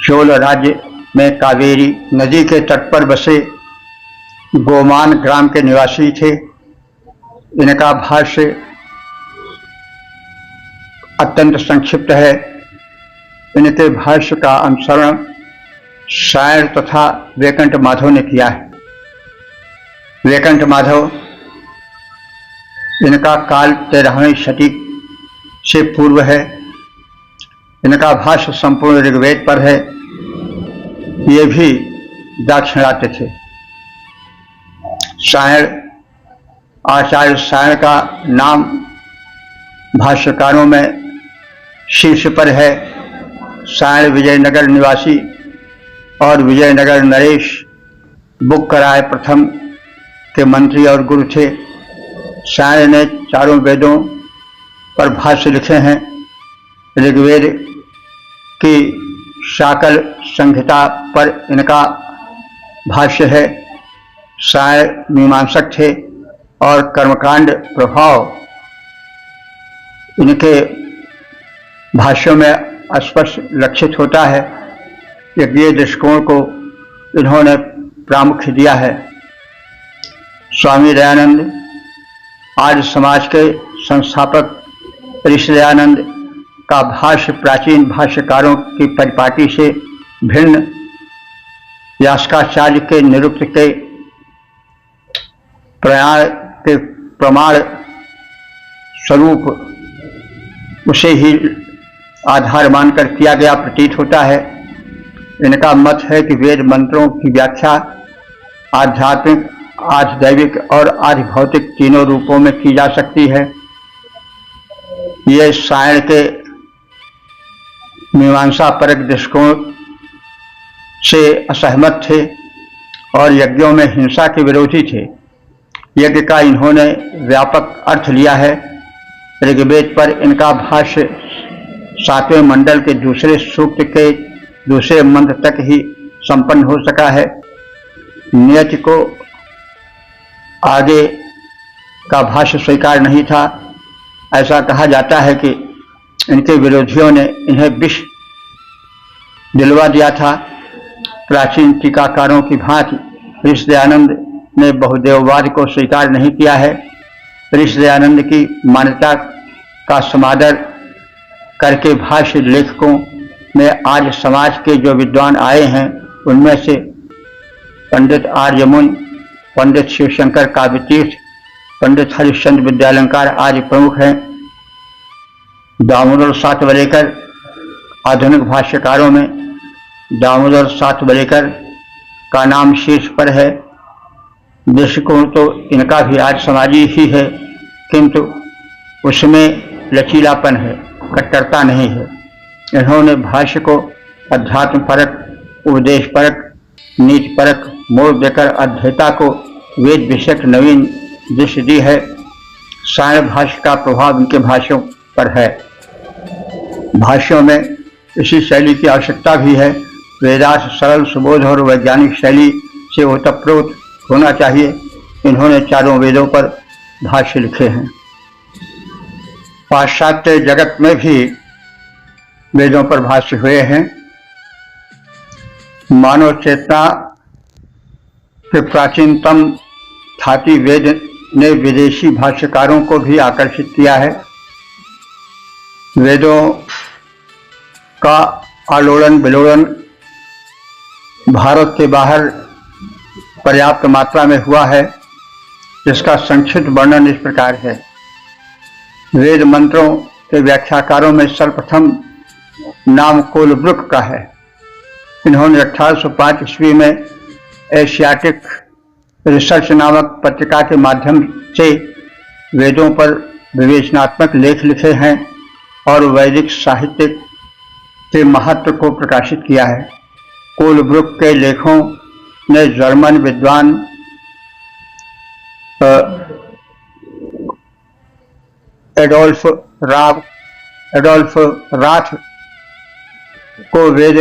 चोल राज्य में कावेरी नदी के तट पर बसे गोमान ग्राम के निवासी थे। इनका भाष्य अत्यंत संक्षिप्त है। इनके भाष्य का अनुसरण शायर तथा वैकुंठ माधव ने किया है। वैकुंठ माधव, इनका काल 13वीं शती से पूर्व है। इनका भाष्य संपूर्ण ऋग्वेद पर है। ये भी दाक्षिणात्य थे। सायण, आचार्य सायण का नाम भाष्यकारों में शीर्ष पर है। सायण विजयनगर निवासी और विजयनगर नरेश बुक्कराय प्रथम के मंत्री और गुरु थे। सायण ने चारों वेदों पर भाष्य लिखे हैं। ऋग्वेद की शाकल संहिता पर इनका भाष्य है। सायण मीमांसक थे और कर्मकांड प्रभाव इनके भाष्यों में स्पष्ट लक्षित होता है। यज्ञ दृष्टिकोण को इन्होंने प्रामुख्य दिया है। स्वामी दयानंद, आर्य समाज के संस्थापक ऋषि दयानंद का भाष्य प्राचीन भाष्यकारों की परिपाटी से भिन्न, यास्काचार्य के निरुक्त के प्रमाण स्वरूप उसे ही आधार मानकर किया गया प्रतीत होता है। इनका मत है कि वेद मंत्रों की व्याख्या आध्यात्मिक, आधिदैविक और आधिभौतिक तीनों रूपों में की जा सकती है। ये सायण के मीमांसा परक दृष्टिकोण से असहमत थे और यज्ञों में हिंसा के विरोधी थे। यज्ञ का इन्होंने व्यापक अर्थ लिया है। ऋग्वेद पर इनका भाष्य 7वें मंडल के दूसरे सूक्त के दूसरे मंत्र तक ही संपन्न हो सका है। नियति को आगे का भाष्य स्वीकार नहीं था। ऐसा कहा जाता है कि इनके विरोधियों ने इन्हें विष दिलवा दिया था। प्राचीन टीकाकारों की भांति ऋषदयानंद ने बहुदेववाद को स्वीकार नहीं किया है। ऋषदयानंद की मान्यता का समादर करके भाष्य लेखकों में आज समाज के जो विद्वान आए हैं उनमें से पंडित आर्यमुन, पंडित शिवशंकर काव्यतीर्थ, पंडित हरिश्चंद्र विद्यालंकार आदि प्रमुख हैं। दामोदर सातवलेकर आधुनिक भाष्यकारों में दामोदर सातवलेकर का नाम शीर्ष पर है। दृष्टिकोण तो इनका भी आज समाजी ही है, किंतु उसमें लचीलापन है, कट्टरता नहीं है। इन्होंने भाष्य को अध्यात्म परक, उपदेश परक, नीति परक मोड़ देकर अध्येता को वेद विषयक नवीन दृष्टि दी है। सायण भाष्य का प्रभाव इनके भाष्यों पर है। भाष्यों में इसी शैली की आवश्यकता भी है। वेदांत सरल, सुबोध और वैज्ञानिक शैली से ओतप्रोत होना चाहिए। इन्होंने चारों वेदों पर भाष्य लिखे हैं। पाश्चात्य जगत में भी वेदों पर भाष्य हुए हैं। मानव चेतना के प्राचीनतम धाती वेद ने विदेशी भाष्यकारों को भी आकर्षित किया है। वेदों का आलोड़न विलोड़न भारत के बाहर पर्याप्त मात्रा में हुआ है, जिसका संक्षिप्त वर्णन इस प्रकार है। वेद मंत्रों के व्याख्याकारों में सर्वप्रथम नाम कोलब्रुक का है। इन्होंने 1805 ईस्वी में एशियाटिक रिसर्च नामक पत्रिका के माध्यम से वेदों पर विवेचनात्मक लेख लिखे हैं और वैदिक साहित्य के महत्व को प्रकाशित किया है। कोलब्रुक के लेखों ने जर्मन विद्वान एडोल्फ राथ को वेद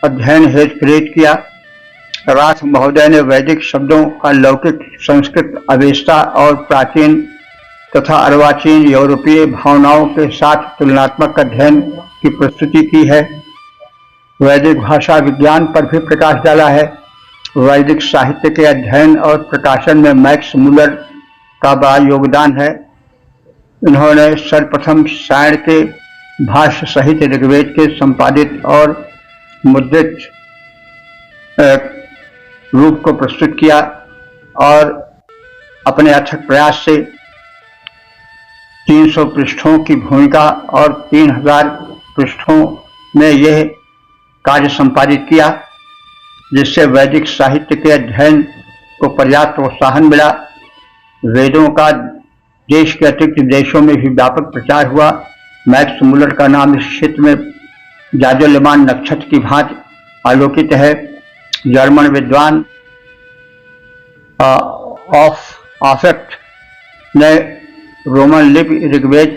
अध्ययन हेतु प्रेरित किया। राथ महोदय ने वैदिक शब्दों का लौकिक संस्कृत अवेस्ता और प्राचीन तथा अर्वाचीन यूरोपीय भावनाओं के साथ तुलनात्मक अध्ययन की प्रस्तुति की है। वैदिक भाषा विज्ञान पर भी प्रकाश डाला है। वैदिक साहित्य के अध्ययन और प्रकाशन में मैक्स मूलर का बड़ा योगदान है। इन्होंने सर्वप्रथम सायण के भाष्य सहित ऋग्वेद के संपादित और मुद्रित रूप को प्रस्तुत किया और अपने अथक प्रयास से 300 पृष्ठों की भूमिका और 3000 पृष्ठों में यह कार्य संपादित किया, जिससे वैदिक साहित्य के अध्ययन को पर्याप्त प्रोत्साहन मिला। वेदों का देश के अतिरिक्त देशों में भी व्यापक प्रचार हुआ। मैक्स मूलर का नाम इस क्षेत्र में जाजोल्यमान नक्षत्र की भांति आलोकित है। जर्मन विद्वान ऑफेक्ट ने रोमन लिपि ऋग्वेद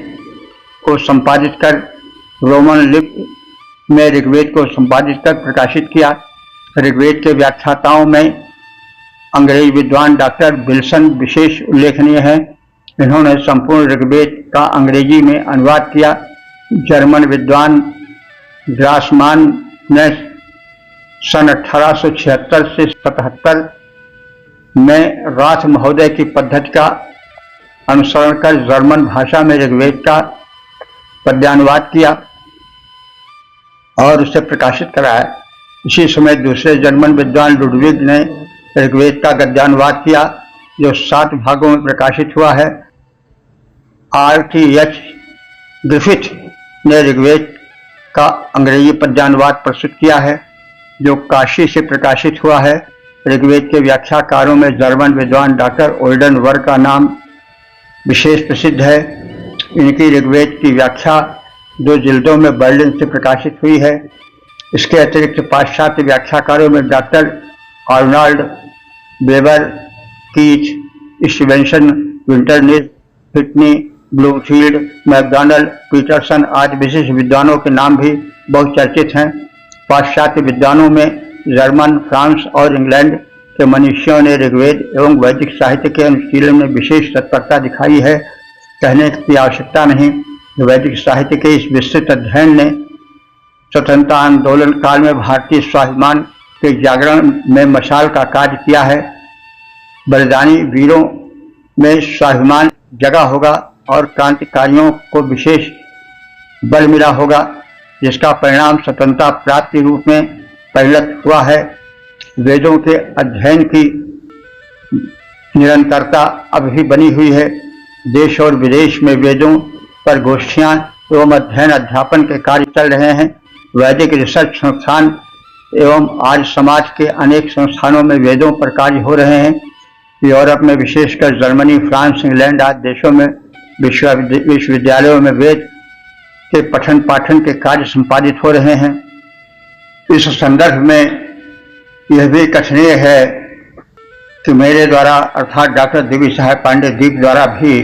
को संपादित कर प्रकाशित किया। ऋग्वेद के व्याख्याताओं में अंग्रेजी विद्वान डॉक्टर विल्सन विशेष उल्लेखनीय है। इन्होंने संपूर्ण ऋग्वेद का अंग्रेजी में अनुवाद किया। जर्मन विद्वान ग्रासमान ने सन 1876 से 77 में राथ महोदय की पद्धति का अनुसरण कर जर्मन भाषा में ऋग्वेद का पद्यानुवाद किया और उसे प्रकाशित कराया। इसी समय दूसरे जर्मन विद्वान लुडविग ने ऋग्वेद का गद्यानुवाद किया, जो 7 भागों में प्रकाशित हुआ है। R.T.H. ग्रिफिथ ने ऋग्वेद का अंग्रेजी पद्यानुवाद प्रस्तुत किया है, जो काशी से प्रकाशित हुआ है। ऋग्वेद के व्याख्याकारों में जर्मन विद्वान डॉक्टर ओल्डनवर का नाम विशेष प्रसिद्ध है। इनकी ऋग्वेद की व्याख्या 2 जिल्दों में बर्लिन से प्रकाशित हुई है। इसके अतिरिक्त पाश्चात्य व्याख्याकारों में doctor Arnold, Weber, Keith, Stevenson, Winternitz, Whitney, Bloomfield, Macdonell, Peterson आदि विशिष्ट विद्वानों के नाम भी बहुचर्चित हैं। पाश्चात्य विद्वानों में जर्मन, फ्रांस और इंग्लैंड के मनीषियों ने ऋग्वेद एवं वैदिक साहित्य के अनुशीलन में विशेष तत्परता दिखाई है। कहने की आवश्यकता नहीं, वैदिक साहित्य के इस विस्तृत अध्ययन ने स्वतंत्रता आंदोलन काल में भारतीय स्वाभिमान के जागरण में मशाल का कार्य किया है। बलिदानी वीरों में स्वाभिमान जगा होगा और क्रांतिकारियों को विशेष बल मिला होगा, जिसका परिणाम स्वतंत्रता प्राप्ति रूप में परिणत हुआ है। वेदों के अध्ययन की निरंतरता अब भी बनी हुई है। देश और विदेश में वेदों पर गोष्ठियां एवं अध्ययन अध्यापन के कार्य चल रहे हैं। वैदिक रिसर्च संस्थान एवं आज समाज के अनेक संस्थानों में वेदों पर कार्य हो रहे हैं। यूरोप में विशेषकर जर्मनी, फ्रांस, इंग्लैंड आदि देशों में विश्वविद्यालयों में वेद के पठन पाठन के कार्य संपादित हो रहे हैं। इस संदर्भ में यह भी कथनीय है कि मेरे द्वारा अर्थात डॉक्टर देवी साहेब पांडे दीप द्वारा भी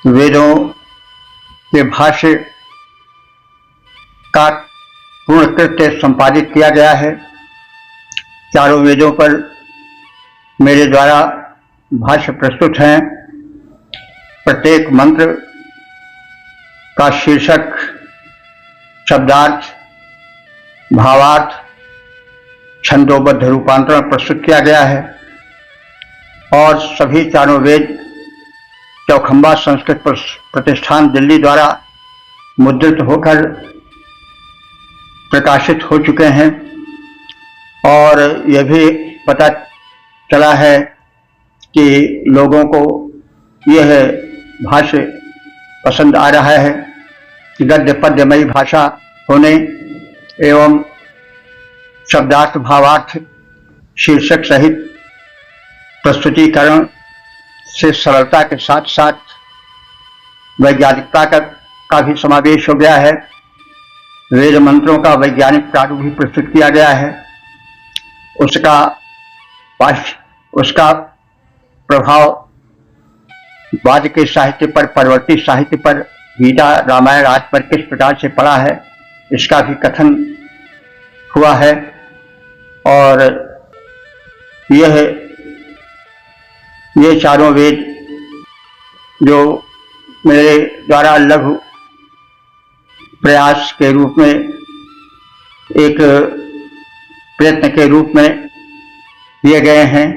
वेदों के भाष्य का पूर्ण कृत्य संपादित किया गया है। चारों वेदों पर मेरे द्वारा भाष्य प्रस्तुत हैं। प्रत्येक मंत्र का शीर्षक, शब्दार्थ, भावार्थ, छंदोबद्ध रूपांतरण प्रस्तुत किया गया है और सभी चारों वेद चौखंबा संस्कृत प्रतिष्ठान दिल्ली द्वारा मुद्रित होकर प्रकाशित हो चुके हैं। और यह भी पता चला है कि लोगों को यह भाष्य पसंद आ रहा है। गद्य पद्यमयी भाषा होने एवं शब्दार्थ भावार्थ शीर्षक सहित प्रस्तुतिकरण से सरलता के साथ साथ वैज्ञानिकता का भी समावेश हो गया है। वेद मंत्रों का वैज्ञानिक प्रारूप भी प्रस्तुत किया गया है। उसका प्रभाव बाद के साहित्य पर, परवर्ती साहित्य पर, गीता, रामायण आदि पर किस प्रकार से पड़ा है, इसका भी कथन हुआ है। और ये चारों वेद जो मेरे द्वारा लघु प्रयास के रूप में, एक प्रयत्न के रूप में दिए गए हैं,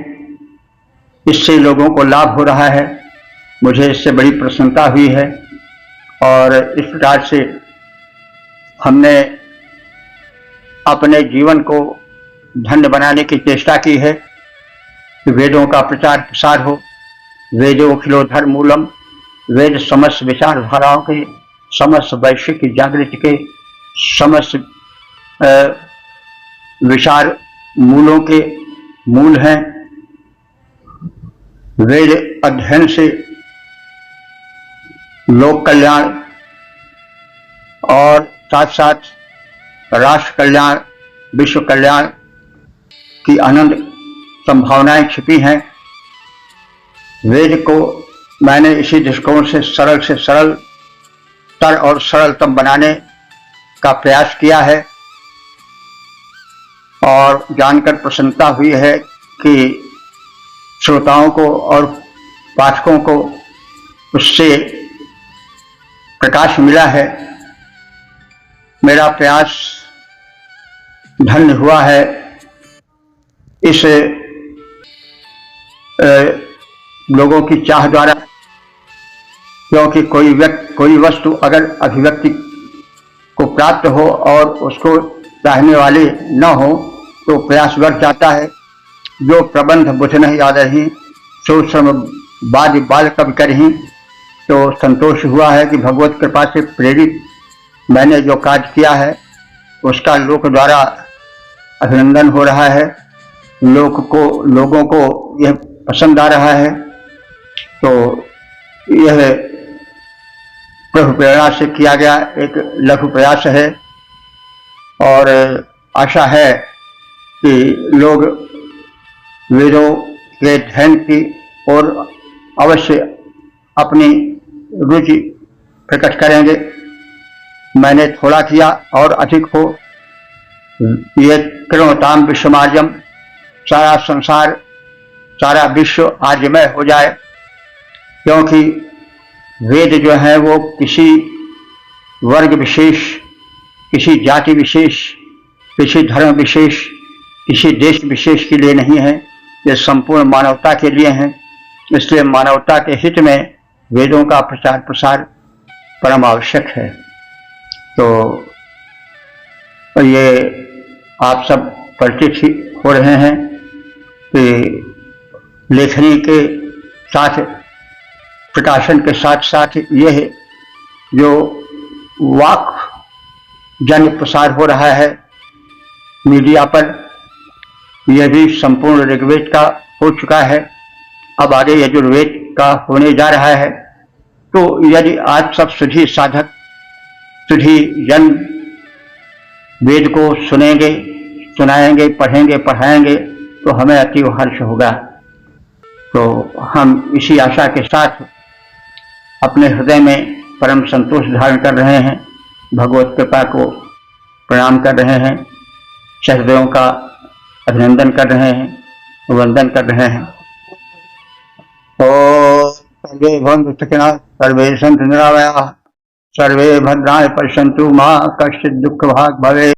इससे लोगों को लाभ हो रहा है। मुझे इससे बड़ी प्रसन्नता हुई है और इस प्रकार से हमने अपने जीवन को धन्य बनाने की चेष्टा की है कि वेदों का प्रचार प्रसार हो। वेदोखिलो धर्ममूलम, वेद समस्त विचारधाराओं के, समस्त वैश्विक जागृति के, समस्त विचार मूलों के मूल हैं। वेद अध्ययन से लोक कल्याण और साथ साथ राष्ट्र कल्याण, विश्व कल्याण की अनंत संभावनाएं छिपी हैं। वेद को मैंने इसी दृष्टिकोण से सरल और सरलतम बनाने का प्रयास किया है और जानकर प्रसन्नता हुई है कि श्रोताओं को और पाठकों को उससे प्रकाश मिला है। मेरा प्रयास धन्य हुआ है। इस लोगों की चाह द्वारा, क्योंकि कोई वस्तु अगर अभिव्यक्ति को प्राप्त हो और उसको चाहने वाले न हो तो प्रयास बढ़ जाता है। जो प्रबंध बुझ नहीं याद रही, सो श्रम बाद बाल कब करही। तो संतोष हुआ है कि भगवत कृपा से प्रेरित मैंने जो कार्य किया है उसका लोक द्वारा अभिनंदन हो रहा है। लोगों को यह पसंद आ रहा है। तो यह प्रभु प्रेरणा से किया गया एक लघु प्रयास है और आशा है कि लोग वेदों के अध्ययन की ओर अवश्य अपनी रुचि प्रकट करेंगे। मैंने थोड़ा किया और अधिक हो, ये कृणोताम विश्वमार्यम, सारा संसार सारा विश्व आर्यमय हो जाए, क्योंकि वेद जो है वो किसी वर्ग विशेष, किसी जाति विशेष, किसी धर्म विशेष, किसी देश विशेष के लिए नहीं है, ये संपूर्ण मानवता के लिए हैं। इसलिए मानवता के हित में वेदों का प्रचार प्रसार परम आवश्यक है। तो ये आप सब परिचित ही हो रहे हैं कि लेखनी के साथ, प्रकाशन के साथ साथ यह जो वाक जन प्रसार हो रहा है मीडिया पर, यह भी संपूर्ण ऋग्वेद का हो चुका है। अब आगे यजुर्वेद का होने जा रहा है। तो यदि आज सब सुधी साधक, सुधी जन वेद को सुनेंगे, सुनाएंगे, पढ़ेंगे, पढ़ाएंगे तो हमें अतीव हर्ष होगा। तो हम इसी आशा के साथ अपने हृदय में परम संतोष धारण कर रहे हैं, भगवत कृपा को प्रणाम कर रहे हैं, सहृदयों का अभिनंदन कर रहे हैं, वंदन कर रहे हैं। ओ सर्वे भवन्तु सुखिनः, सर्वे सन्तु निरामयाः, सर्वे भद्राणि पश्यन्तु, मा कश्चित् दुःखभाग् भवेत्।